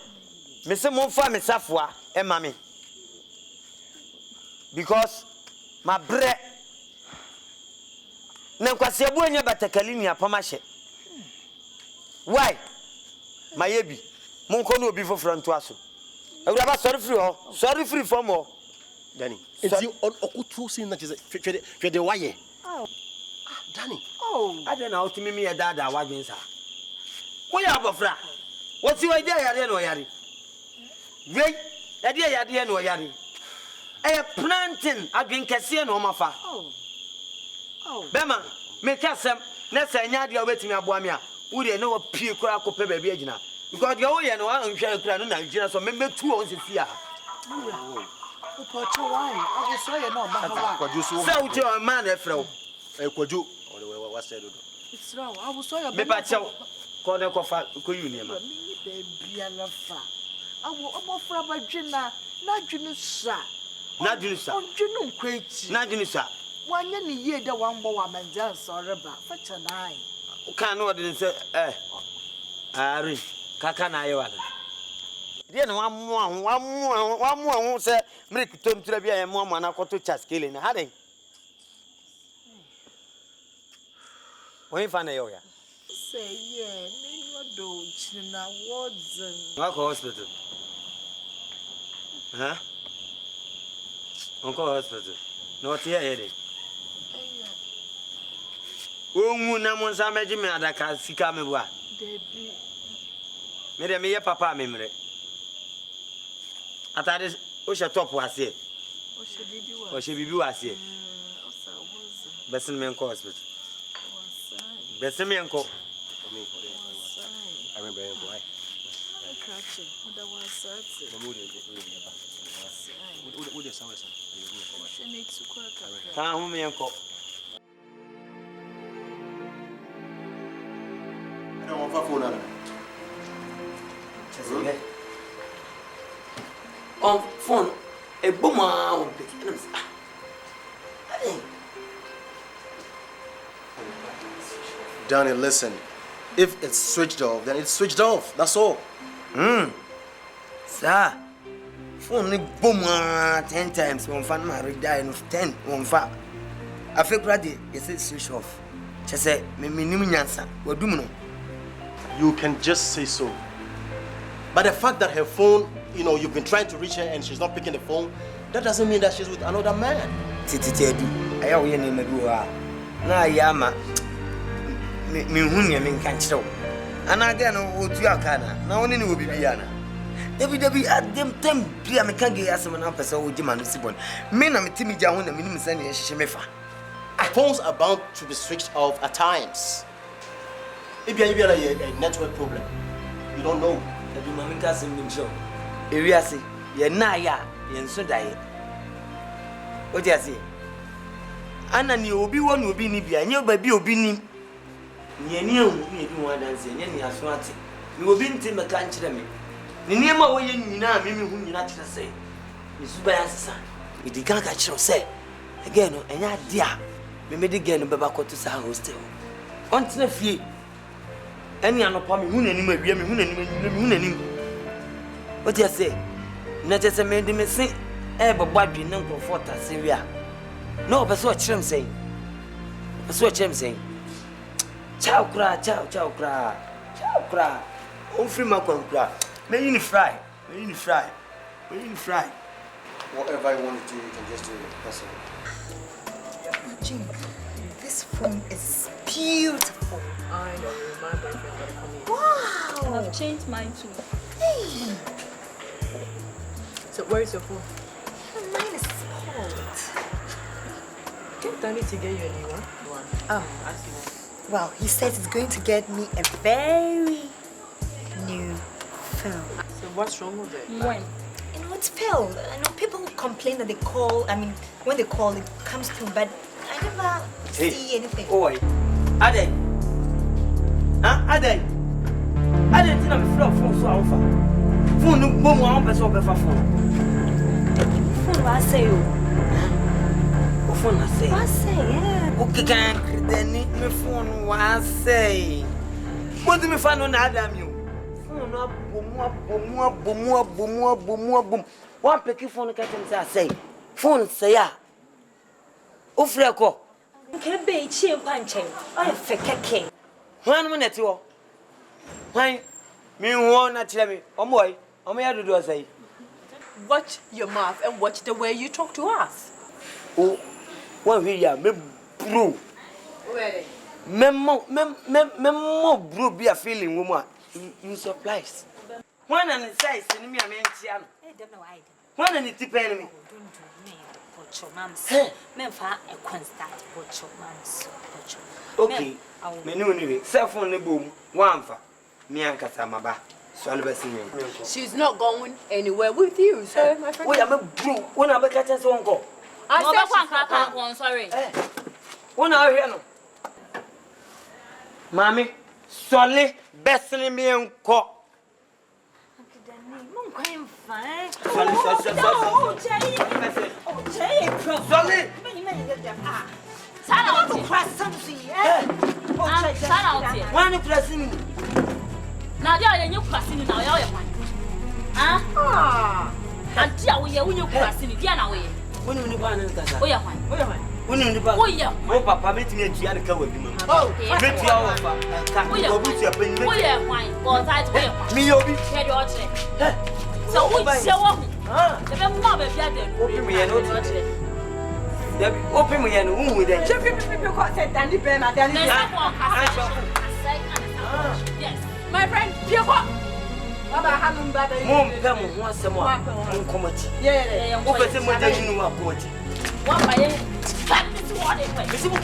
Me say mon fa me safwa e mami. Because my bread na kwase abu anya batakali ni apamashe. Why? My yebi. Mon ko no obi foforo nto aso. Ewura sorry free for more. Danny, it's you on okutu sin na cheze fede waye. Oh. Danny. Oh, I don't know to me a dada wadin sa. What ya bofra? What's your idea ya no yari? Wait, idea ya no yari. A planting adwin kese no mafa. Oh. Bema, me kasem na sa nya dia obetimi aboa me a. Wo de no pie kura kope ba bia gina. Because you are no an hwe kura no na gina so me metu on sisi a. Upocho why? I will say no bahawa. Say uche o man e frɛ wo. Kwaju. What said? It's wrong. I will say your me pa chew. Ko ne ko fa ko uni ma. Me baby alafa. I will obofra ba dwena na dwenu sa. Na dwenu sa. Dwenu nkwachi. Na dwenu sa. Wanya ni ye da wambo wa manza soreba. Facha nai. Ka no de say ari kaka na ye wala. Dia na wamu say mre kitom tura bia ye mo na koto chaskele na haden. When find a yoga? Say, yeah, name your dog, China Watson. Uncle Hospital. Huh? Uncle Hospital. Not here, Eddie. Oh, Munamon, Samedi, Madaka, Sikamua. Made me a papa memory. I thought this Osha top was here. Or she be was here. Besson Hospital. Besemianko. I remember why. On phone, a boomer on picking. Danny, listen. If it's switched off, then it's switched off. That's all. Sir, phone ni boom 10 times. One fan married die of 10. One fa. I feel ready. Yes, it's switched off. Just say me nyansa. What do you know? You can just say so. But the fact that her phone, you know, you've been trying to reach her and she's not picking the phone, that doesn't mean that she's with another man. Titi, I have your name. Na yama. Me hunya me kanchiro ana ga no otu akana na woni ne obi biana debi adem tem bia me kan ge asem na pesa oji manu sibon me na metimi ja ho na minim se ne hihye mefa. Phones are bound to be switched off at times. If you have a network problem, you don't know. Debi mami ka sem nim show ewi ase ye na ya ye nso dai oji ase ana ni obi wo na obi ni bia nye ba bi obi ni nyeni awu ni bi wa danse nyeni aso ate ni obi nti me kan kire me ni niema wo ye nyina me hu nyina kire sei ni suba ya sesa me di kan ka kire sei again no enya dia me di gen beba koto sa hostel on tina fie eni anopa me hu nanim awia me hu nanim what you say na tese me di me se e baba dwi na comfort ase wi a no be so kire me sei Ciao kra. On free my kra. May you fry. Whatever I want to do, you can just do it. That's all. Jim, this phone is beautiful. I know, my boyfriend got it for me. Wow. I've changed mine too. Hey. So where is your phone? Mine is spoiled. Get Danny to get you a new one. Oh. Well, he says he's going to get me a very new phone. So what's wrong with it? When? You know, it's failed. I know people complain that they call, when they call, it comes through, but I never see anything. Oi. Ade. Ade, tina me flow phone so awfa. Phone no bom wa on person be fa phone. Phone wa say o. O phone na say. Wa say, yeah. O kikan kredeni me phone wa say. What do me fa no na Adam you? Phone no boom. One picky phone can say. Phone say ya. Ufreko. Can be cheap punching. I have fake. 1 minute. Why? Me won't tell me. Oh boy, I'm here to do a say. Watch your mouth and watch the way you talk to us. Oh, one here, me bro. Memo, bro, be a feeling woman. You surprised. One and the size, and me, I mean, one and it's depending me. Okay, me no anyway. Cell phone the boom, one for me and Casamaba. She's not going anywhere with you, so my friend. Wait, I'm a bro. When I catch us on go. I said one, sorry. One hour here no. Mommy, solely bestling me and cock. Now they are new passing now. And dear, we are passing Diana way. When you want to oh, yeah, when you oh, yeah, oh, Papa, meet me at the other with him. Oh, bet you are oh, yeah, wine, or that way. Me, you'll be head or so we show the mother, open me and open me and who with it. People said Danny Bema, Danny. Yes, my friend, you what? Baba Hanum Baba, Mom, come once more. Yeah, over the mother, you know what? One by this one, this is what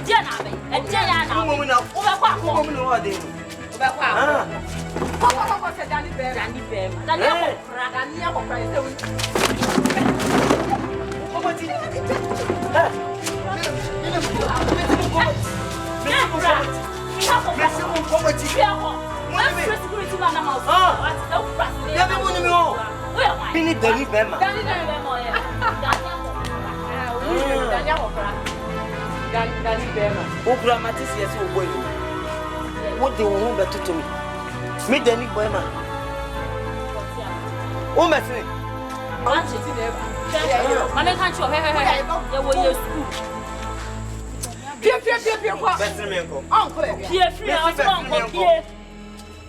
Diana and Diana, woman of woman or they. Danny Bema, what they want better to me. Me Danny Boyma. Oh, my friend. I can't show her. You were school.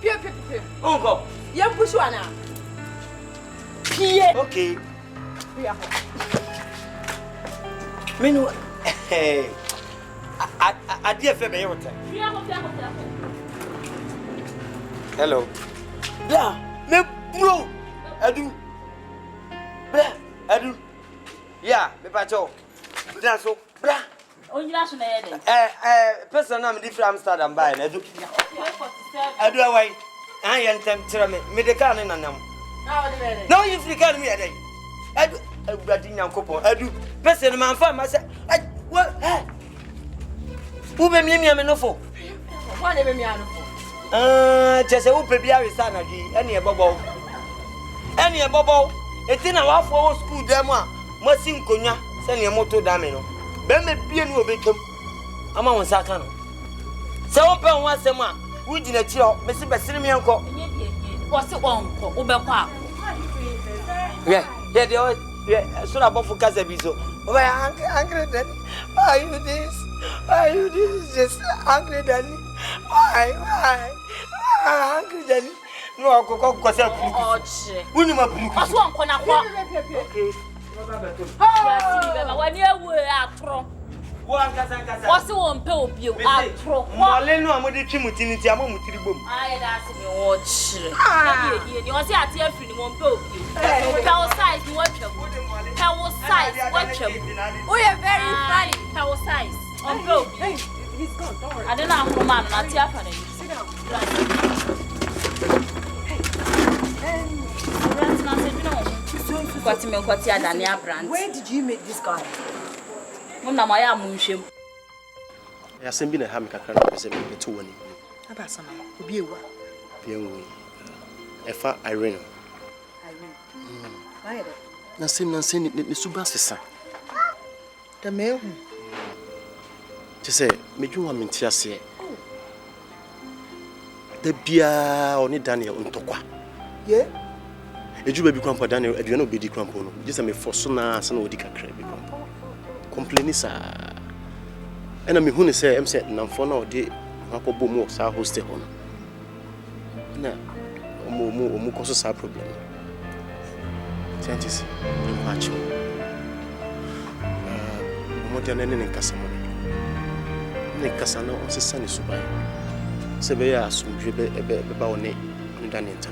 Pierre, Uncle, young Bushwana. Pierre, okay. Minu, I dear February. Hello. Blah, me bro. I do. Yeah, me pacho. Blah, so blah. Person I'm different Amsterdam by I do away. I am tempted me the can in them. No, you can me a day. I do couple. I do person man for myself. What? Who be me no for? What ever me just a whoop be a son of any bubble. Any bubble. A thing I want for school demo. Must Konya send your motor damino. Bemme bien will become a man Sakano. So, open once a month. We didn't chill, Mr. Bassini uncle. What's the uncle? Uberpa. Yeah, they all, yeah, so about for Casabiso. Why, angry Danny? Why you this? Why you this? Just angry Danny? Why? Angry Danny? No, I'll go because I'm going to one corner. Okay. When you were at Tron, what's the one pill you are? Maleno, I'm with the Chimutinity, I'm with the boom. I asked me watch. You want to see a tear from one pill. Power size, watch them. Power size, watch them. We are very funny. Power size. On pill. He's gone, don't worry. I don't know how man, not tear for it. Sit down. Where did you meet this guy? I sent me a hammock at the 2 1. About some be a one. Efa Irene. Nancy, it is Subasisa. The male. To say, me you want me to say. The beer or Daniel on Tokwa. Yeah. Eju baby grandpa Daniel, you know, be the grandpa. Just a me for sona, son of the crab. Complaining, sir. And I mean, who say, I'm saying, I'm for now, day, Uncle Bomo, sir, host home. No, more causes our problem. Changes, much. More than any Casamon. Casano on the sunny subai. Sebea, some dribble about ne, and Danita.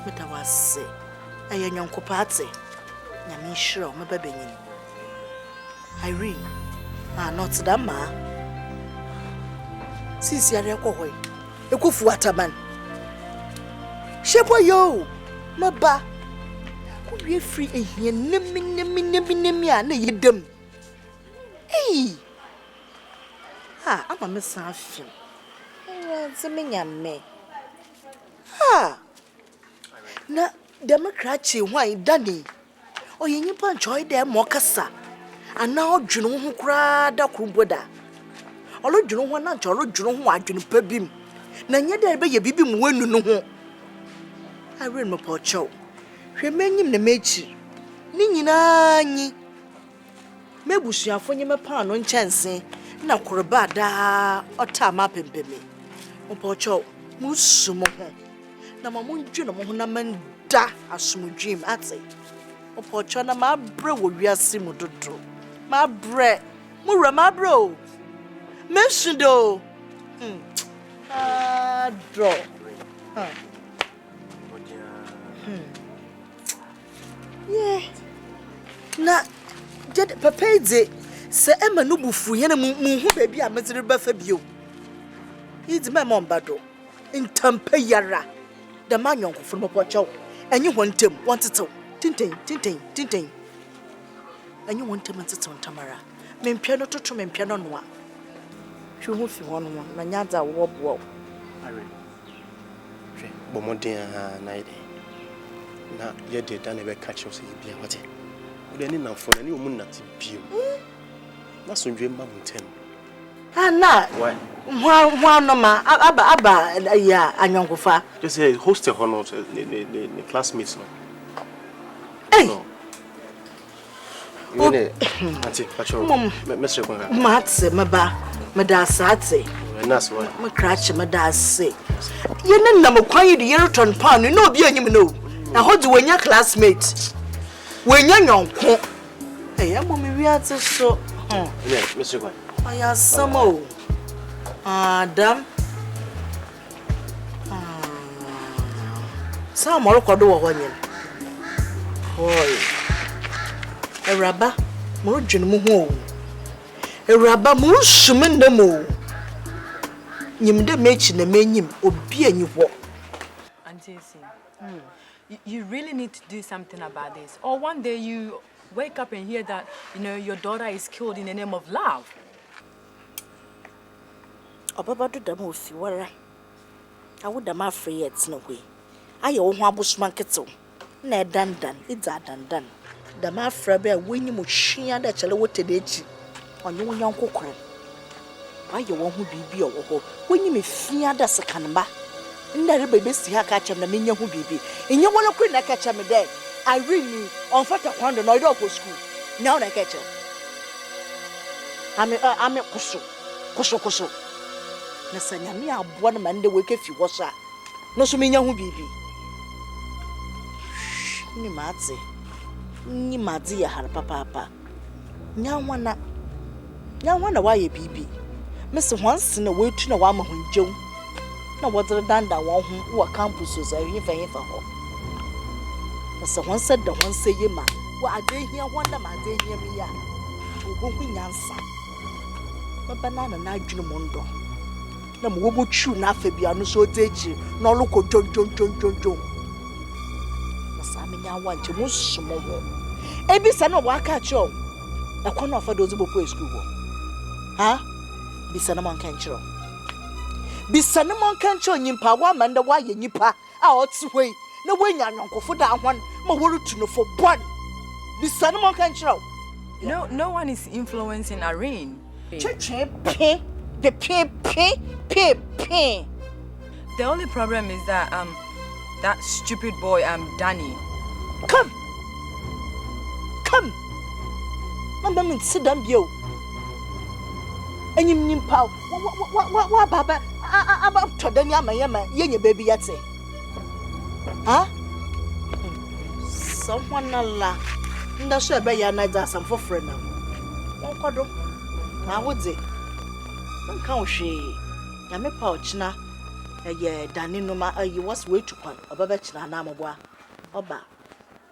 But I was say, I am young Copati. I'm sure my baby. Irene, not the ma. Since you are going, a goof waterman. Shepo yo, my ba. Could be free in here, nimmy, hey! I'm a miss something. It's a me. Ha! Na Democrat, why, Danny? Or you enjoy them mocassa. And now, Juno who cried a crumboda. Although Juno one not your Juno watching pebim. Nanya there be a bibim when you know. I read my poor chow. Remain him the matey. Nini. Mebusia for you, my pan on chance. Now, Corabada or Tama Pimpimi. Opocho, Musumo. Namamun Juno da assume dream at it. Opocho, na my bro will be a simudo. My bread, Mura, my bro. Meshido. Draw. Yeah. Na. Jed Papeze, Sir Emma Nubu Yana Moon, baby, I'm a miserable Fabio. It's my mom, Bado. In Tampayara, the man young from a pocho, and you want him, wanted to. Tinting. And you want him at the Tamara. Men piano to men piano noir. She won't feel one, Nanyada wop. Irene. Bomodia night. Now, yet they done ever catch us in Biawati. Then enough for any woman not to be. That's when dream mountain. Anna, why? One no ma, Abba, yeah, and young Gofa. Just say host a honor the classmates. Hey, you know, Auntie, Mr. Matse, Madasate. And that's why my cratch, Madase. You know, quiet the Yeroton Pound, you know, be a know. Now, how do when your classmates? When you're young, hey, I'm going to be so. Yeah, Mr. Gwen. I have some more. Damn. Some more could do one. Boy, a rubber, more general. A rubber, more summon the more. You may make the menu or be a new walk. Auntie, you really need to do something about this. Or one day you wake up and hear that, your daughter is killed in the name of love. Papa do the most you were. I would have my free it's no way. I own one bush manketo. Nay done, it's a done. The ma frabber when you must that shall what today on your young cocker. Why you won't be or when you may fear the second bar. Nda baby see her catch him, the minion who be. And you want to quit that catch him dead. I really on fat a pound and I don't go school. Now I catch him. I'm a Koso. Nasanya me a one man the wake if you was no so minion who be. Ni madzi ya papa. Nyawana why you be. Mr. Once in a way to know one when Joe. No, what's the done that one who are campuses are even for her. Mr. One said the one say, Yema, what I did here, one of my day hear me. Who answer. But banana night, Junomondo. No more chew nothing beyond so deji, no local John. Masaminia want to move small. Every son of Waka Joe. I can't offer those who play school. Huh? Be Sanamon Cancho. Be Sanamon Cancho, Nimpa, one man, the why you nipa, out way. No way, Uncle for that one, my word to know for one. Be Sanamon Cancho. No one is influencing Irene. The only problem is that that stupid boy Danny. Come. Mama min sit down bio. Enyim nyimpa. Wa baba aba todani amayama yenye baby yate. Huh? Someone Allah. Nda so ebe ya na ja sam fofre na. Won kodo. Na wodze. Nka wo hwe. Ya me pa ochina. Eye Danny no ma ayi was way to kwan. Obaba china na amboa. Oba.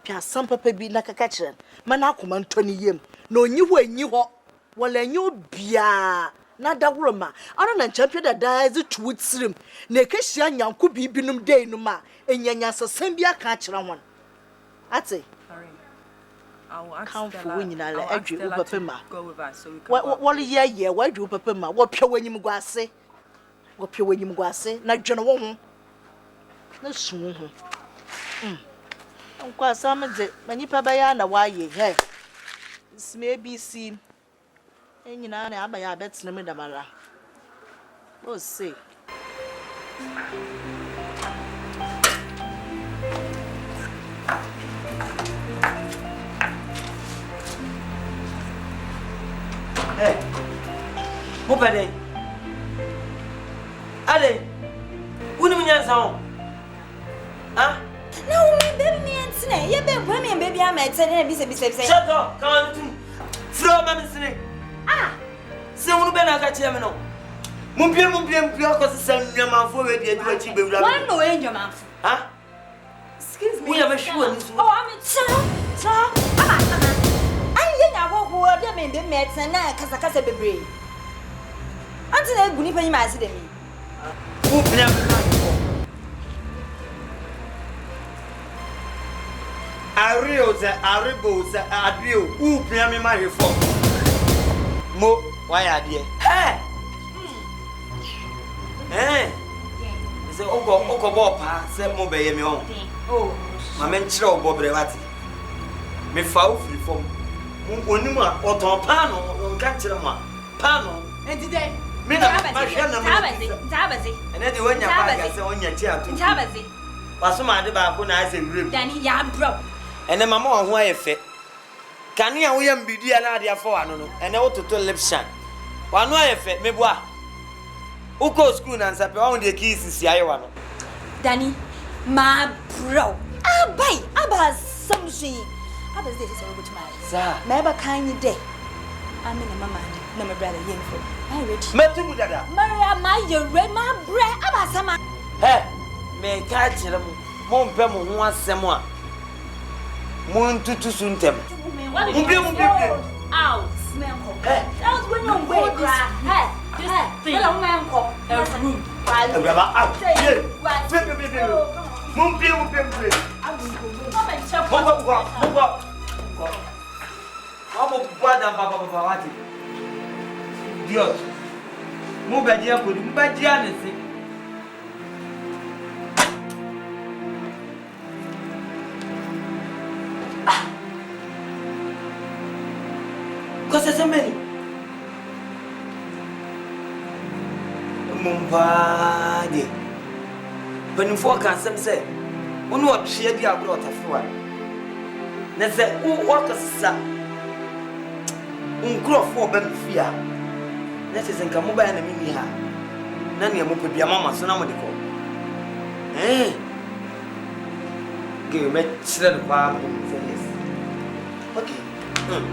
Pia sam papa bi na kaka kiren. Mana akoma ntoni yem. No nyi ho wala nyi bia na dawroma ana na champion da dazi tuwutsirim na kehia nyanko bibinum day no ma enyanya sasam bia ka kira hon ate I will ask Stella. Stella to go with us so we can what ye wadu papa ma wo pye wanyim guase na dwene wo ho na sun ho nkwa samde manipa ba ya na waye he maybe see and you know I buy bets no me damara. Oh say hey mo pede ale uni munyan sawo ah no me baby me antine ye be boy me baby am etene bi se shut up come on from mama sine se unu be na ka che me no mumpie ko se nyamanfo we de adu achi be wura one no we nyamanfo excuse me we am sure ni oh I'm cha ai ye nya ho de me be metena na kasa bebre anti na eguni panyi ma ase de mi u bia me ka Aribo za adio u bia me ma refo mo why adie se ogo bo pa se mo be ye me on ma men kire obo bre wati me fa u free form onim a oton pa no nka kire mo pa no entide me na ma hwe na tabazi ene de wonya pa ga se wonya ti atu tabazi waso ma de ba ko na ase wrem Danny ya bro ene mama wa ho ayefe kane a wo yam bidia na ade afọ ano no ene wo toto lipshan wano ayefe mebua uko school na nsape wa de kiss si ayewa no Danny ma bro aba samshi aba zai sai go to my sa ma ba kan yi de amina mama na my brother yemfo I ready metumu dada Maria ma ye ready ma bre aba sama me ka kire mo mpe mo ho asem a mo ntutu suntem mo bi out menko that was when you wait hello menko brava out mo bi mo bada baba wati idiot mo bajia ko du bajia ne se Cosa sembri? Mumbadi. When you focus some say, "One what she di abroad afwa." Na say, "U work sa." Unkrofo be mfia. Na say nka mo ba na mini ha. Na ne mo pebia mama so na mo de ko. Ge me chira no ba mo say yes. Okay. Come.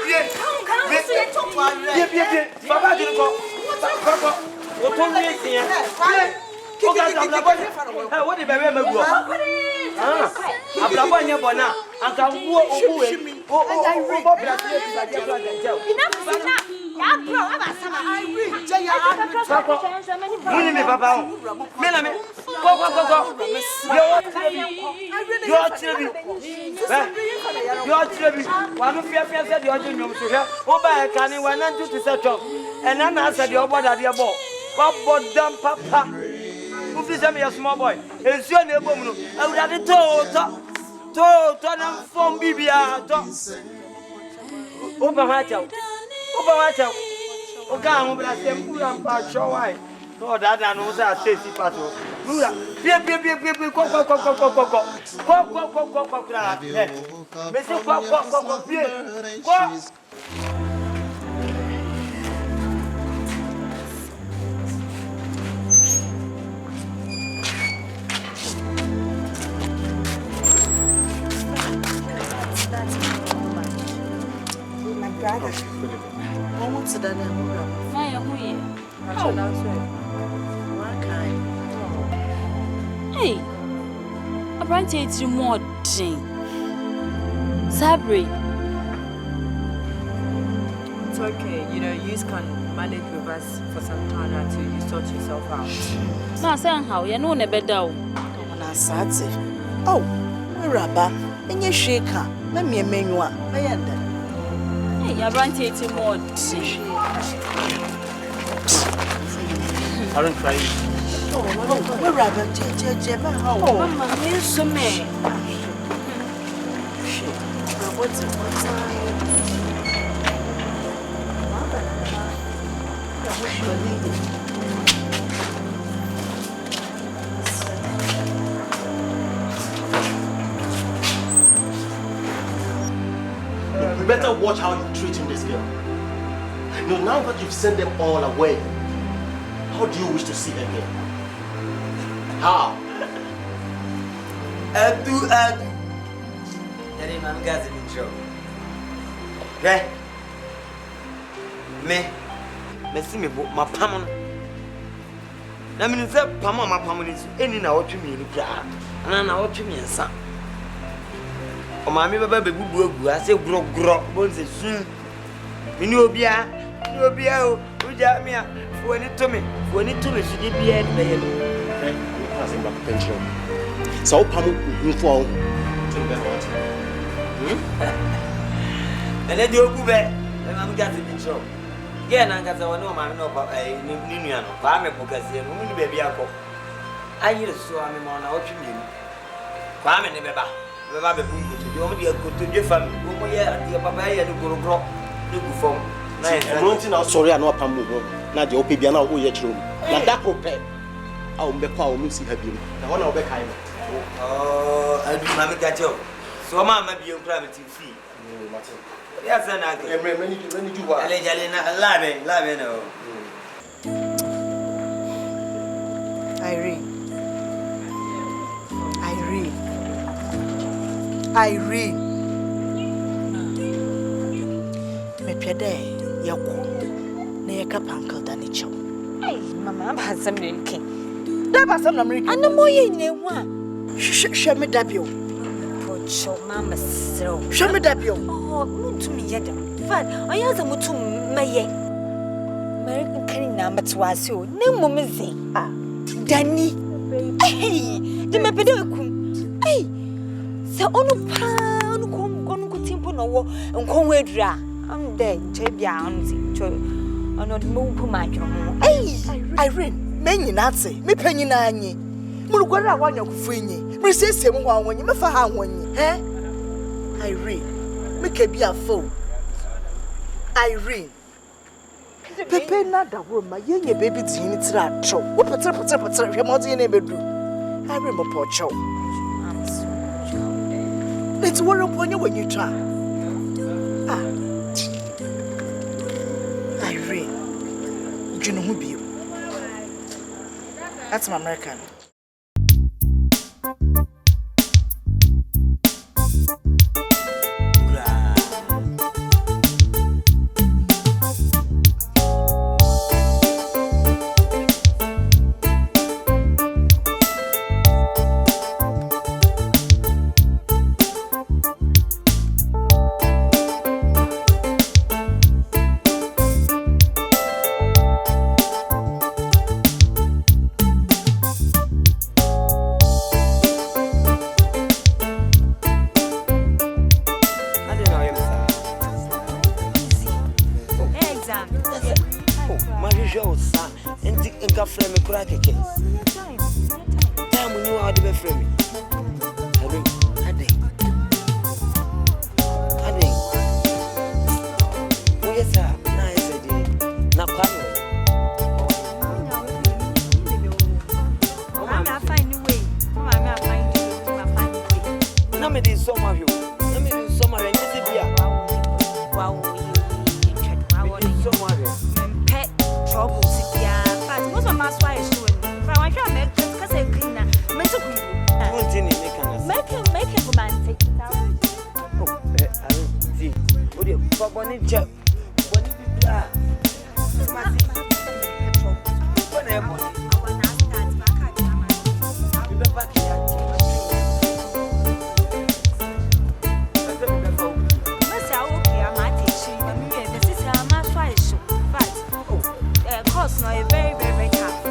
Bien. And then I said, your body, dear boy. What damn papa? Who is a small boy? It's your neighbor. I would have told them from Bibia. Open my child. Okay, I'm going to send you and pass your wife. No, that I know that safety patrol. My brother. What's the name? Hey, I'm trying to eat more thing. Sabri. It's okay, you know, you can manage with us for some time until you sort yourself out. Ma, say how you know never down. Oh, Rabba, and you shake her. Let me a menu. I end. Hey, I'm trying to eat more thing. I don't try it. Oh, we're rather Mama, here's some man. What's it? You better watch how you're treating this girl. No, now that you've sent them all away, how do you wish to see her again? How? Adu. Yari mam gazi mi jo. Okay? Me see me ma pam no. Na me say pam ma pam ni so eni na wotwe mi ni kra. Na wotwe mi nsa. O ma mi baba bebubu agu ase grogro bo nse sun. Mi ni obia o uja mi a woni to me so je bia ni be ye no. Passing back pension. So Pamu info to the what? And then you go back. And I'm getting in show. Yeah, and I'm going to know my no Ninian. I'm a Pocasian, only baby. I need to show me more now. What you mean? I'm in the Baba. Baba, you only go to your family. Oh, yeah, dear Papa, and go grow. You go from. I'm sorry, I'm not Pamu. Not the Opiana, who yet room. Not that prepare. I'll be called Missy Habim. I want to be kind. Oh, I'll be Mamma Gato. So, Mamma, be your private fee. Yes, and I can. When you do what? Irene. Me pede yako. Ne yaka pankal dani chow. Hey, Mama, I'm handsome looking. That was some American. And no more in the one. Show me W. Show Mama so. Show me W. Oh, to me yet. Fat, I have a mutu maye. American canning number to us, you. No mummy. Ah, Danny. Hey, the Mapedokum. Hey, so on a pound, go timpo no war, and come where dra. I'm dead, Jabia, I'm not move my drum. Hey, Irene, many Nazi, me penny nani. Mugara one your free. Resist him one when you may find one, eh? Irene, make a be a fool. Irene. Pepe not the room, my young baby to you to that show. What put your mother in a bedroom? I remember poor show. Let's worry upon you when you try. Ah, Irene, you know who be you? That's my American. show, son, and take a frame a crack. Time when you are the frame. I think. Oh, yes, sir. Nice idea. Now, come on. So much. Pet troubles. Yeah, but most of my wife is doing. But I can't make it because I clean that. Make it romantic. Oh, I see. What do you pop on it? Chap. What do no, a very, very, very tough.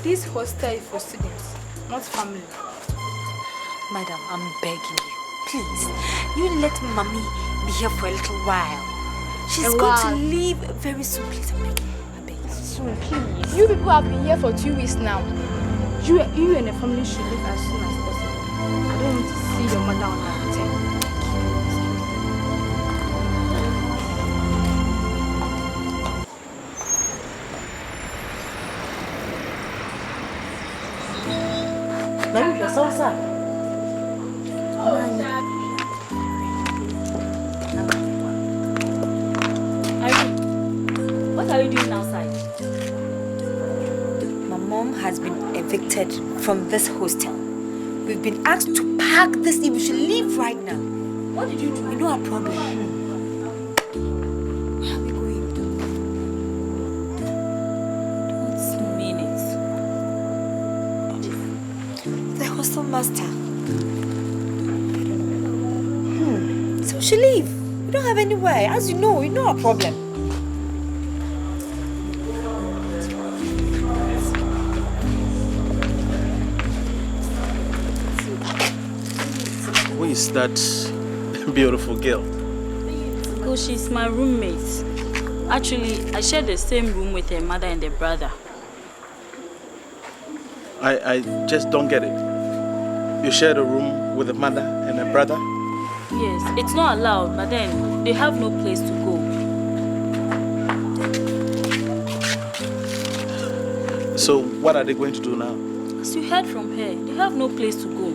This hostel is for students, not family. Madam, I'm begging you. Please, you let Mommy be here for a little while. She's going to leave very soon. Please, I'm begging you. I'm begging you. Soon, please. You people have been here for 2 weeks now. You and the family should leave as soon as possible. I don't want to see your mother on our return. You're so sad. What are you doing outside? My mom has been evicted from this hostel. We've been asked to pack this if we should leave right now. What did you do? You know our problem. Where are we going? Don't mean it. The hostel master. So we should leave. We don't have anywhere. As you know our problem. Who is that beautiful girl? Because she's my roommate. Actually, I share the same room with her mother and her brother. I just don't get it. You share a room with a mother and a brother? Yes, it's not allowed, but then they have no place to go. So what are they going to do now? As you heard from her, they have no place to go.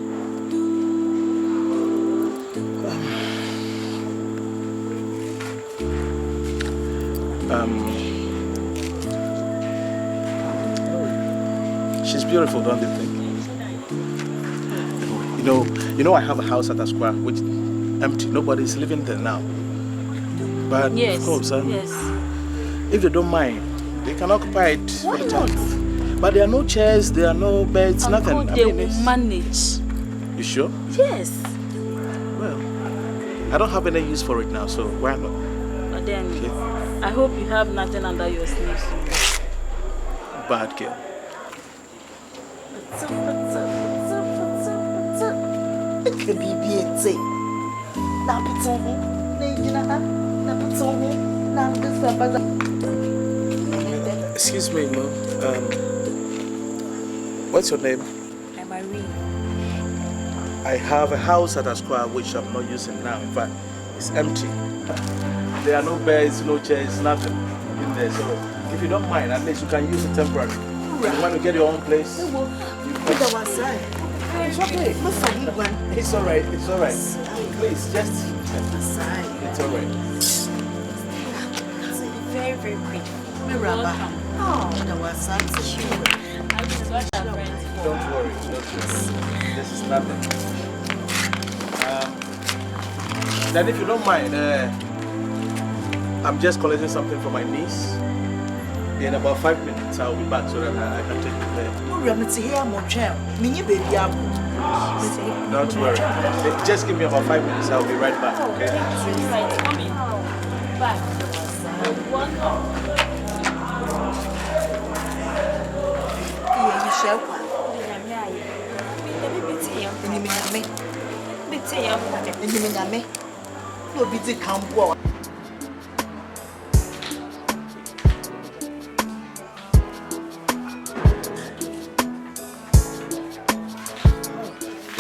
She's beautiful, don't you think? You know I have a house at Asqua which is empty. Nobody's living there now. But yes, of course, yes. If they don't mind, they can occupy it for the time. But there are no chairs, there are no beds, nothing. They will manage. You sure? Yes. Well, I don't have any use for it now, so why not? But then, I hope you have nothing under your sleeves. Bad girl. Excuse me, Mo. What's your name? I'm Irene. I have a house at Asqua which I'm not using now. In fact, it's empty. There are no beds, no chairs, nothing in there. So if you don't mind, at least you can use it temporarily. If you want to get your own place, you can. It's okay. It's alright. It's alright. Please, just. It's alright. Very, very grateful. Welcome. Don't worry. This is nothing. Then if you don't mind, I'm just collecting something for my niece. In about 5 minutes, I'll be back so that I can take it there. Don't worry. Just give me about 5 minutes, I'll be right back, okay? Come in. Back.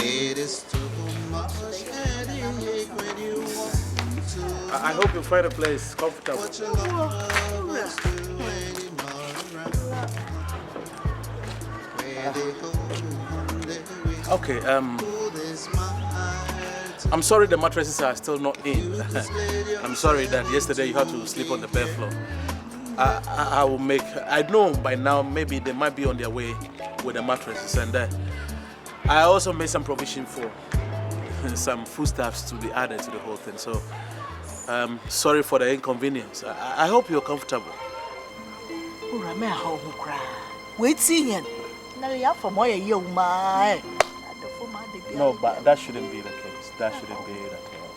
It is too much headache when you want to. I hope you find a place comfortable. Okay, I'm sorry the mattresses are still not in. I'm sorry that yesterday you had to sleep on the bare floor. I will make, I know by now maybe they might be on their way with the mattresses, and I also made some provision for some foodstuffs to be added to the whole thing. So sorry for the inconvenience. I hope you're comfortable. No, but that shouldn't be the case. That shouldn't be the case.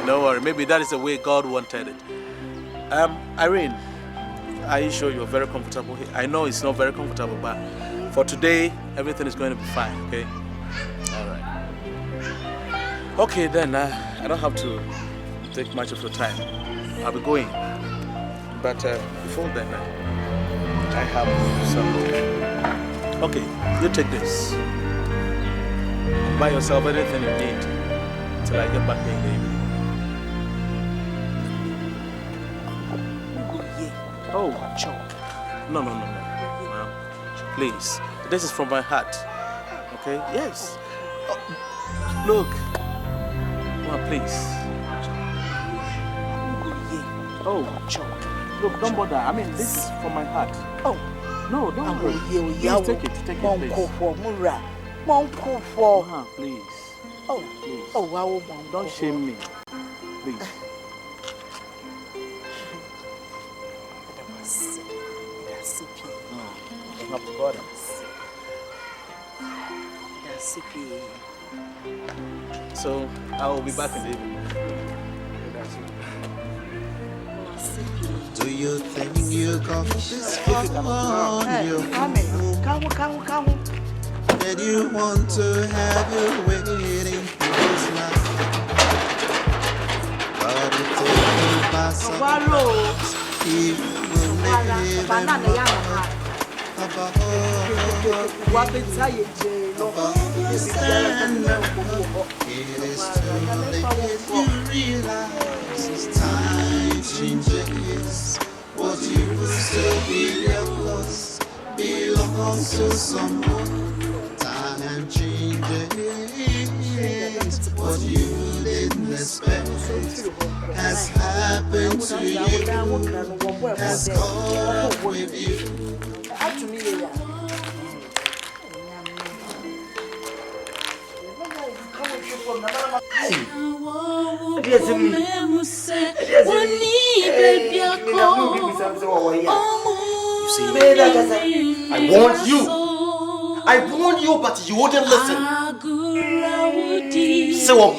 No worry, maybe that is the way God wanted it. Irene, are you sure you're very comfortable here? I know it's not very comfortable, but for today, everything is going to be fine, okay? All right. Okay, then, I don't have to take much of your time. I'll be going. But before then, I have something. Okay, you take this. Buy yourself anything you need till I get back in the evening. Oh, no. Please, this is from my heart. Okay? Yes. Oh, look. Come on, please. Oh, look, don't bother. I mean, this is from my heart. Oh. No, don't worry. Please take it, please. Please. Oh, please. Oh, wow. Don't shame me. Please. Up to God. So I will be back in the evening. Do you think you got this far on your own? That you want to have you waiting for this life? But it takes by surprise. He will live and what they tell you, stand up. It is too late if you realize it's time changes. What used to be yours belongs to someone. Time changes. What you didn't expect has happened to you, has caught up with you. I warned you. I warned you, but you wouldn't listen. Say what?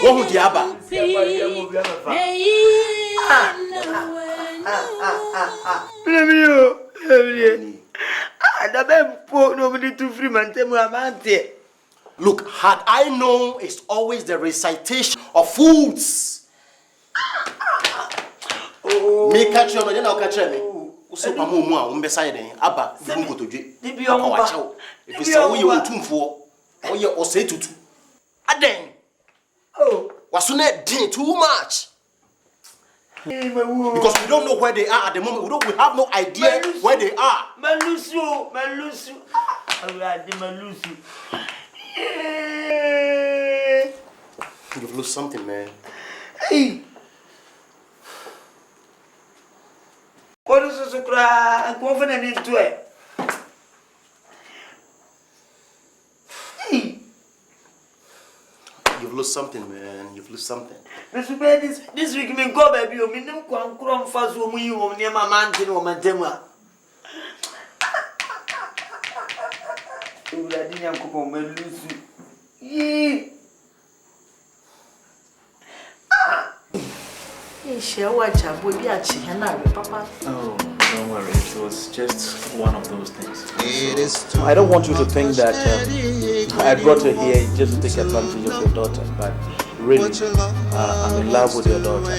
What would you have? Look, had I known it's always the recitation of foods. Me catch you, then I'll catch me. So, I'm more beside me. Abba, you go to jail. If it's all you will tune for, or you or say to two. Aden. Oh, what's on that day too much? Because we don't know where they are at the moment. We have no idea where they are. Malusu. You've lost something, man. Hey. What is this? I'm confident into it. Hey. You've lost something, man. You've lost something. This week, me go baby. Me no kwan fast wo mu yi wo ne ma mantin wo mantemu a. Ura di nyan ko melusu. Yi. Papa. Oh, don't worry. It was just one of those things. So, I don't want you to think that I brought her here just to take advantage of your daughter, but really, I'm in love with your daughter.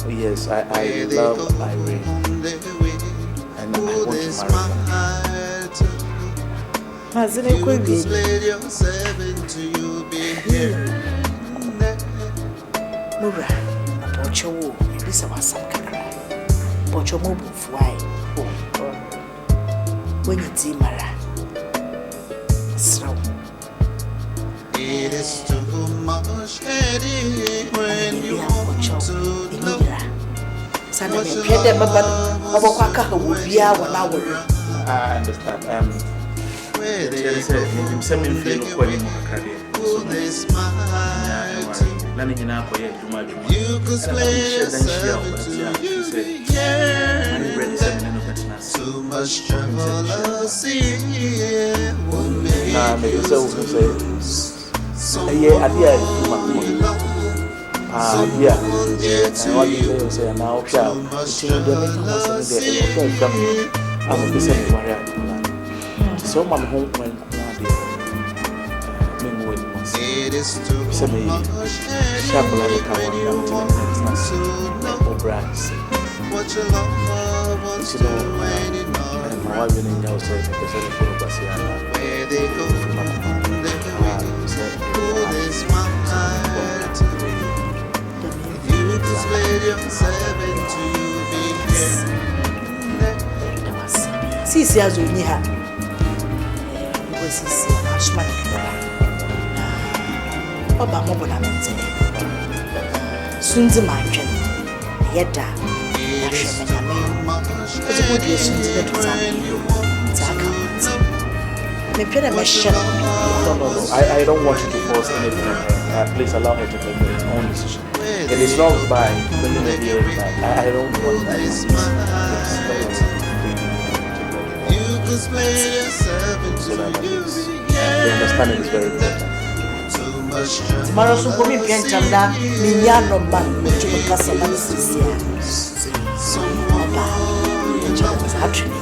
Yes, I love Irene, and I want to marry her. Mura, Bocho, maybe some kakra. Bocho mobile fly. When you see Mara, so it is too much headache when you want to know. Sana me pede baba obokwaka will be our hour. I understand. There is a semi-film quality career. You could play yourself into too much jealousy. Nah, make yourself say. Yeah, I did. Yeah. And what you say now, child. I'm a business warrior. So my home when it is too much what your love wants to when it where they go from the way this might you displayed yourself into being Sisi azuni ha. Sisi ashman. Oba mo bona mente. Sunzi manjen. Yeda. Yashe menyame. Ozi bodi sunzi betu zami. Zaka. Me pere me share. No. I don't want you to force anything on her. Please allow her to make her own decision. It is not by bringing her here. I don't want that. So that the understanding is very important. Tomorrow, so come in Pianchanda, Minyano Man, which you can cast a man this year. So, actually,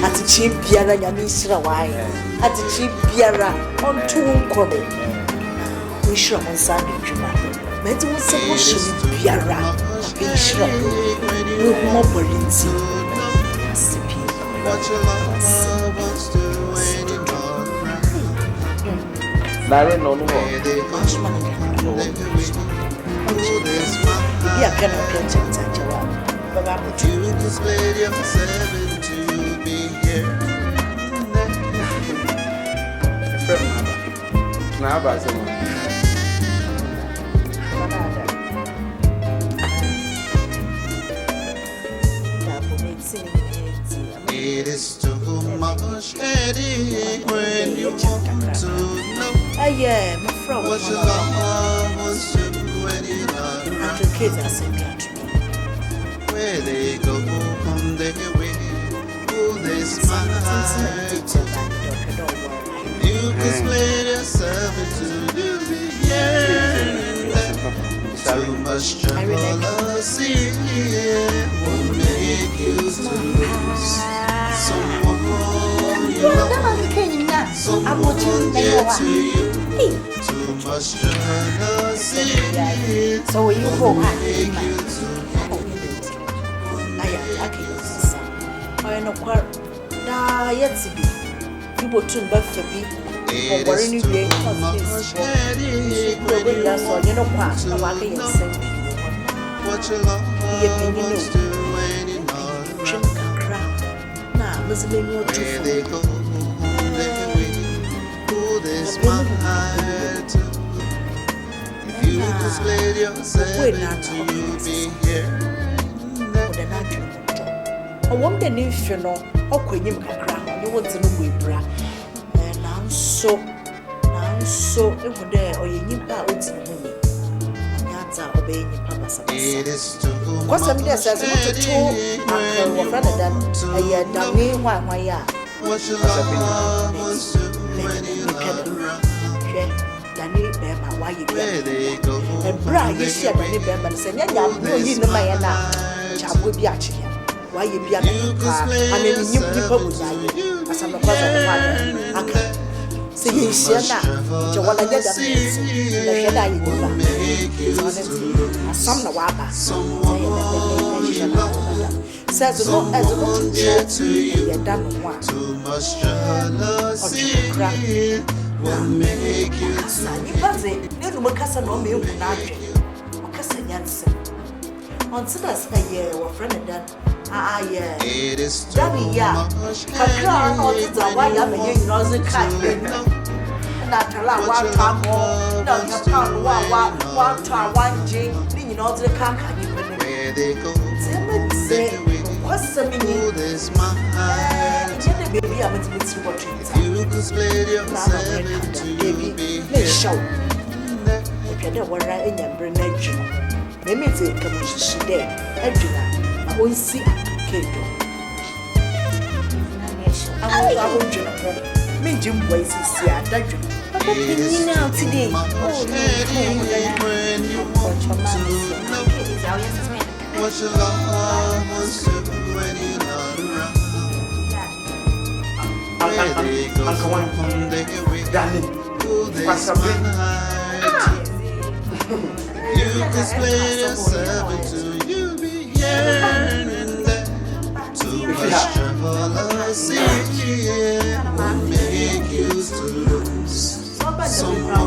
at the cheap Piara, Yamisra, why? At the cheap Piara, on 2 corner. We should on Sunday. But it was supposed to be Piara, Bishra, with more Bolinzi. What your love wants to when it Larry, no. Yeah, can I pinch it? But I'm you displayed yourself into being here. Now, about someone. It is too much headache when you want to know what your love wants to when you love where they go on their way, oh they smile. You could split yourself into you be yearning that. Too much jealousy will make you lose someone you love, someone dear to you. Too much jealousy will make you what your love wants to when you're not around. Where they go, they will. Oh, this my heart. If you could split yourself into you be here. I want the new funeral. Okay, you can cry. You want to know we bra. And I'm so, it would there or you knew about it. Obeying your papa. What's I'm there says, I want to talk. I'm rather than a year down me. Why, yeah. What's your love wants to when you're not around. Danny Bema, why you go? And bra, you said Danny Bema and said, yeah, you know my Anna. Chap will be actually. Why you be a car, and then you people would die as I'm a father of the mother. I can't see you, Sienna. You want to get the head I will some Nawaba. Says no as a dear to you, and done one. Too much jealousy will make you little Macassa no milk and Macassa Yansen. On Silas a year or friend and done. Yeah. It is too Daddy, yeah. I can't hold it why I'm a young Rosie kind. Not allow 1 time more. No, you can't 1 time 1 J. Leaning all the car. Where they go, say, what's the meaning? This my heart. Baby, I'm going to what you could split yourself into baby. Let's show. If you don't want to in your brain, maybe it's a commission day. Edna. I see a kid. I won't do it. Me, Jim, ways is here. That you know today. What your love wants to when you're not around. Where they go, someone they will. Oh, this my heart. You could split yourself into you be yearning that. Too much jealousy will make you to lose someone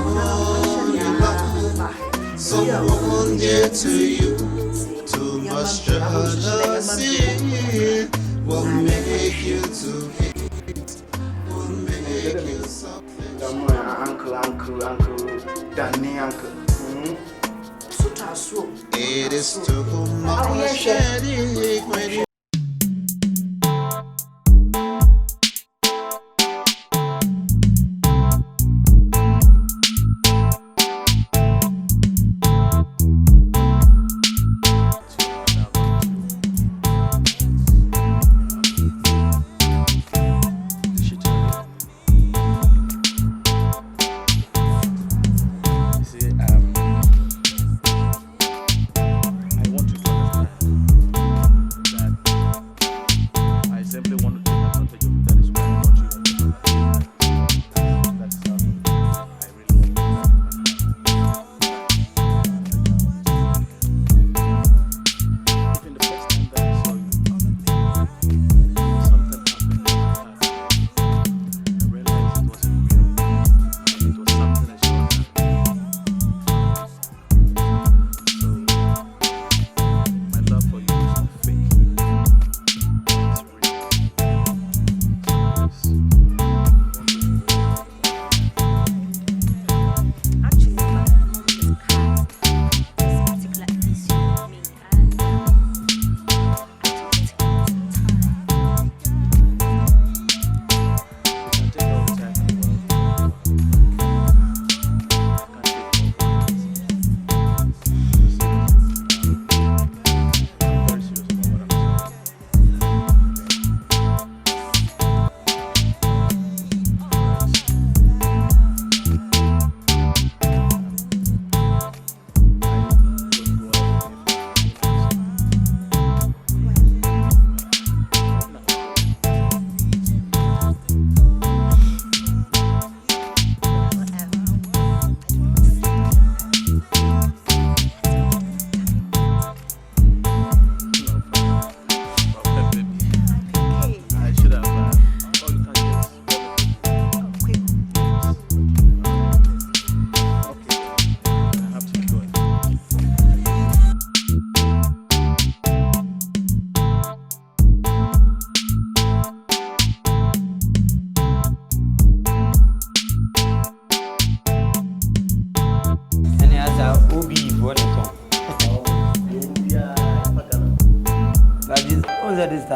you love, someone dear to you. Too much jealousy will make you to hate, will make you something. Uncle, Danny, uncle. It is too much headache when you I want you to understand that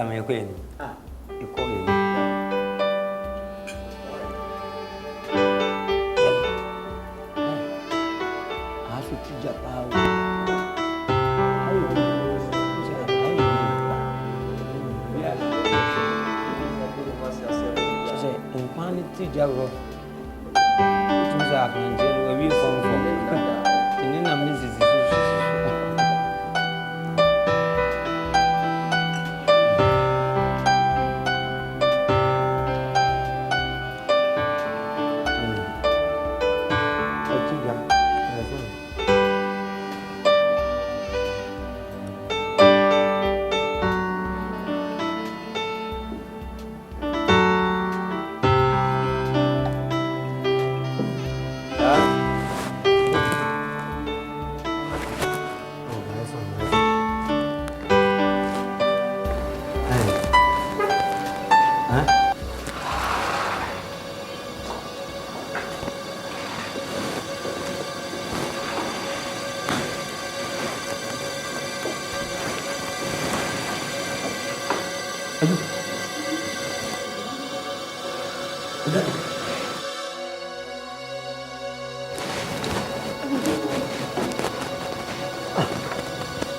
my queen. You call me. I have to teach about. She said, "In quantity, Jaro. It was a man, where we come from. And then I'm Mrs.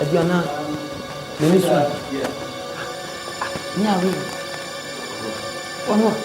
Adriana, Minister. Yeah, one more.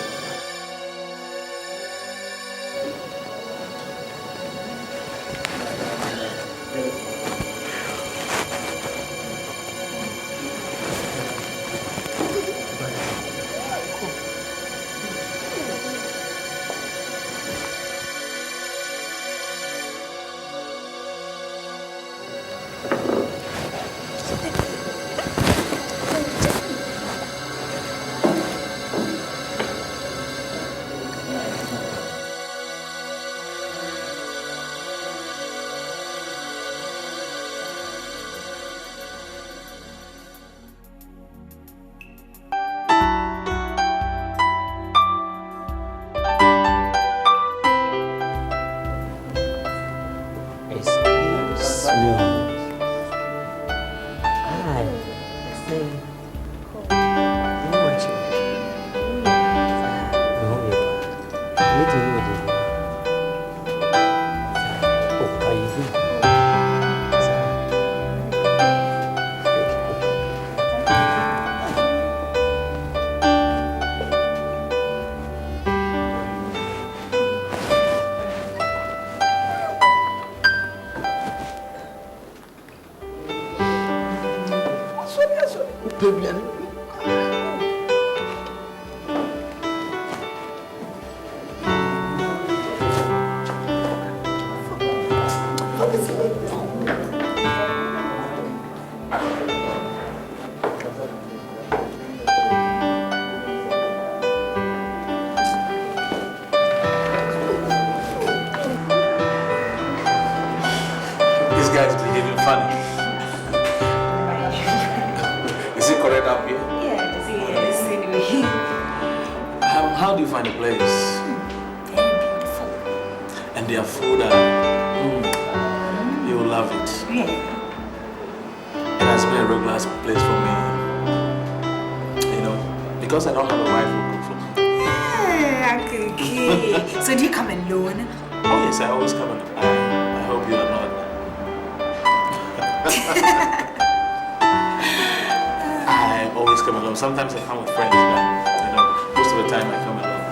Sometimes I come with friends, but most of the time I come alone.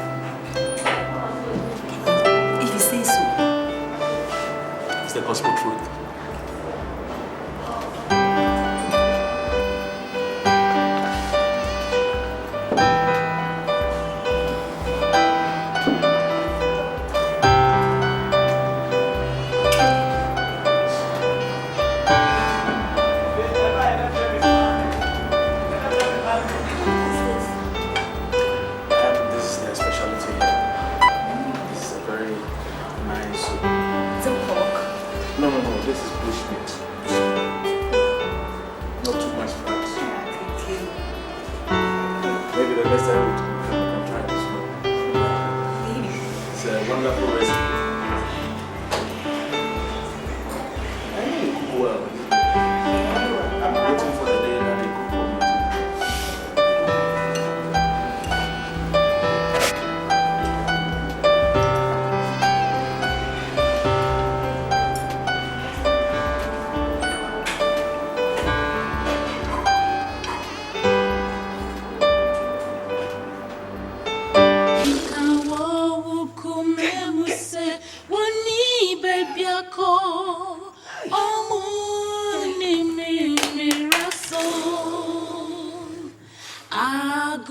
If you say so. It's the gospel truth. This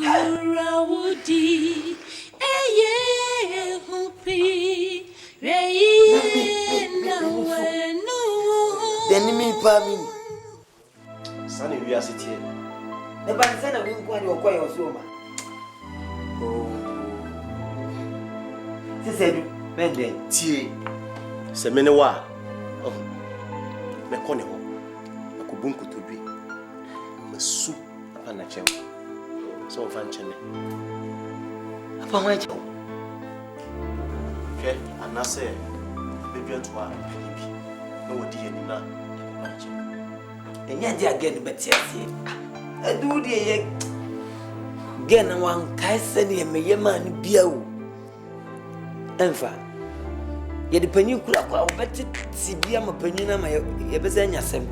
Nurawudi, eye hopi, rei na wenu. The enemy pami. Sunny, we are sitting here. The banana will go and acquire your soma. Oh, she said, Mende, tea. Semenewa. Oh, Mekone. Makubunku to be. Masu upon a chair. So fanchene. Upon my child. Okay, and I say, baby, to our baby. No, dear, Nina. And yet, again, but yes, I do the again. One Tyson, me, man, beau. Enfa. Yet the penny could have better see Biam opinion, my Yabazania Sam.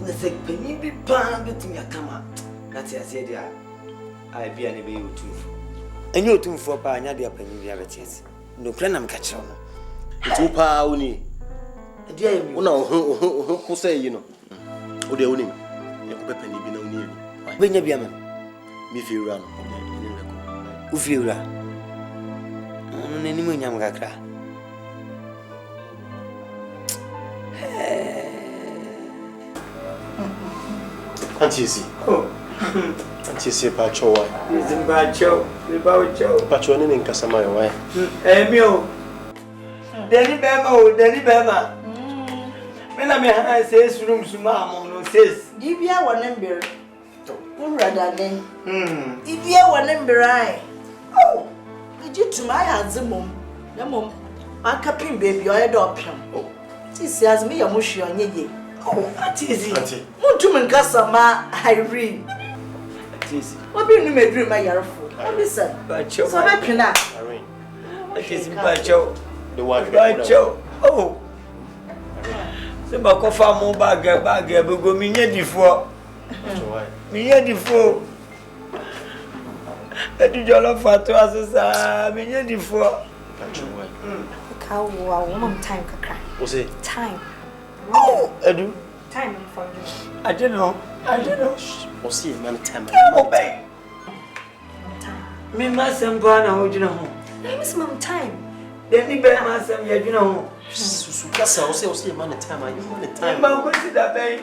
The sick penny be pounded to me a come. That's I said, I be any baby too. And you too for Panya, the opinion, diabetes. No plan, I'm catching. 2 pounds. No, who say, you know, oh, the only penny be no near. When you be a man, me feel run. Ufira. Any moon, young Gakra. Can't you see? Oh, can't you see Pacho? It's in Pacho, the Pacho. Pacho in Casamay. Emil. Denny Bema. When I say rooms, Mamma says, Give you one number. Rather than, if you are one number, oh, did you to my hands a mum? The mum, I capin baby or adoption. Oh, this says me a mushy on ye. Oh, that is it. Muntuman Cassama, I read. What be you may dream my year for? Listen, but so I cannot. It is Pacho. The one Pacho. Oh. The Bacofa mobile bag, go me before. Me before. I do your love for to us, me before. Cow, woman time can cry. What's it? Time. Oh, I do. Time for you. I don't know. What's it, man? Time. Obey. Me, my son, Bana, hold you know. Miss Mom, time. Then me, bear my son, you know. Sucasa, I'll say, man, time. I want the time. I'm going to that bay.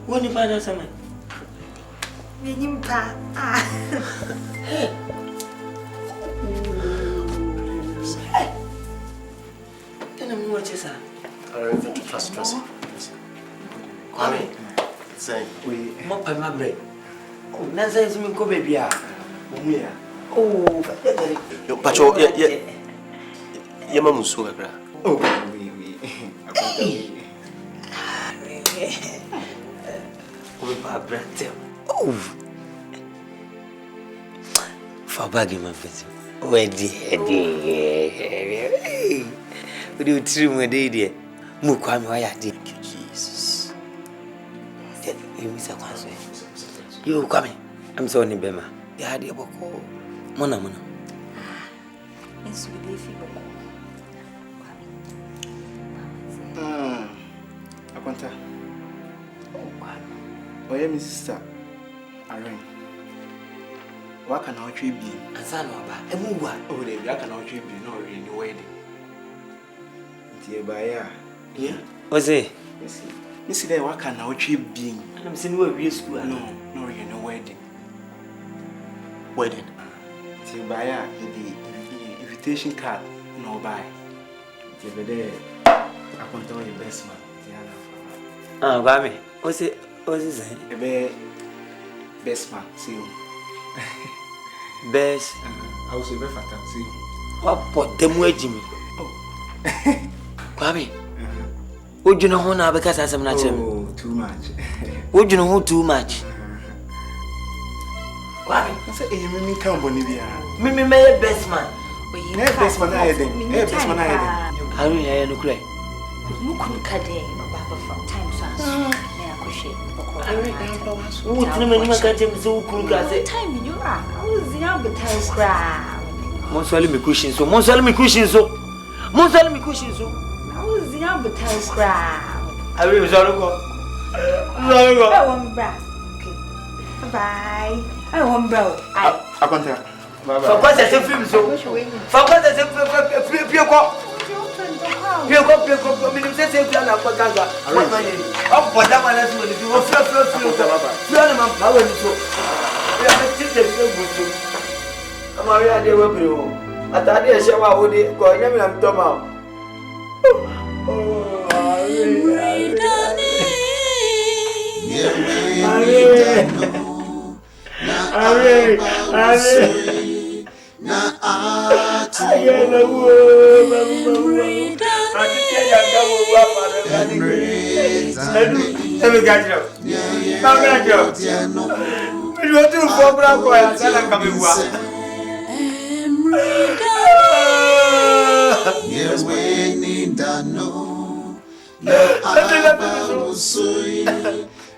When you find out something, you pa. Then I'm watching, sir. I don't trust. Kwame, say, we mop my bread. Oh, Nancy is me go baby. Oh, Pacho, Yamamu Sugra. Oh, oh, for bagging my face. Where dear, would you trim with dear? Mukwame, why I did Jesus. You miss a question. You coming? I'm sorry, Bema. You had your book. Mona. It's with the feeble. Akwanta. Oh, yeah, my sister. Aaron. What can I be? Azanova, a move. Oh, they can I be no in the wedding. Dear Baya. Yeah? What's it? You see, what can I be? I'm saying we're school. No, in a wedding. Wedding. Dear Baya, the invitation card, no buy. Dear Bede, Akwanta, your best man. Ah, Bami, what's it? What's it saying? Best man, see you. Best. I will say, best man, see you. What put them wedging me? Oh, Bami. Would you know who now because I'm not too much. Would you know who too much? Bami. say, "Hey, me can't believe it." Me my best man. Best man, I then. Best man, I then. I don't hear no cry. Mukun kade baba from time fast. Me akohwe. Who tell me you can't tell me so cool guys. Time you are. I was young but time cry. Monsole me cushion so. Monsole me cushion so. Monsole me cushion so. I was young but time cry. I will sorry go. Sorry go. I want bra. Okay. Bye. I want bro. I can't tell. For quoi c'est film so? For quoi c'est film quoi? Pio quoi, mais nous c'est plan à quoi kaza. Moi mani. Oh boda mana so ni fi flo. Flo na ma pa we ni so. Ya me tite so gusto. Amaria de we bro. Atade e she wa wo de ko nyame na mtoma.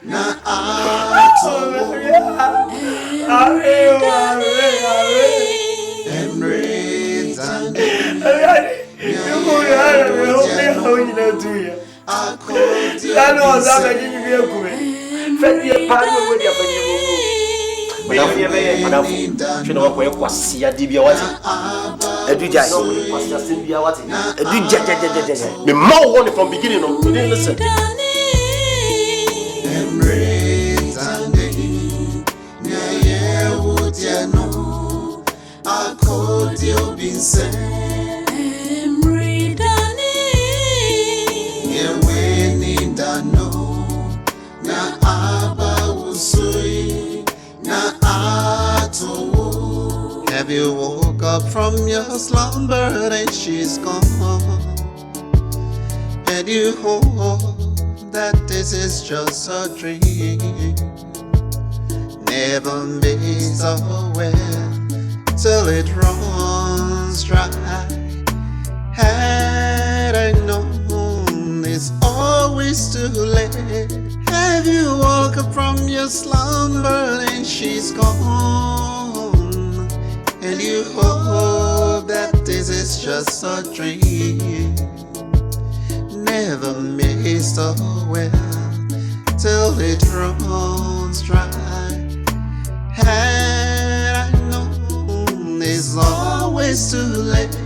Na atu from beginning, you didn't listen. Have you woke up from your slumber and she's gone? And you hope that this is just a dream. Never makes a well till it runs dry. Had I known it's always too late. Have you woke up from your slumber and she's gone? And you hope that this is just a dream. Never makes a well till it runs dry. Had I known it's always too late.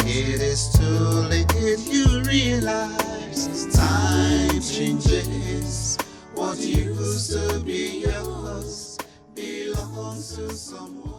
It is too late, you realize time changes. What used to be yours belongs to someone.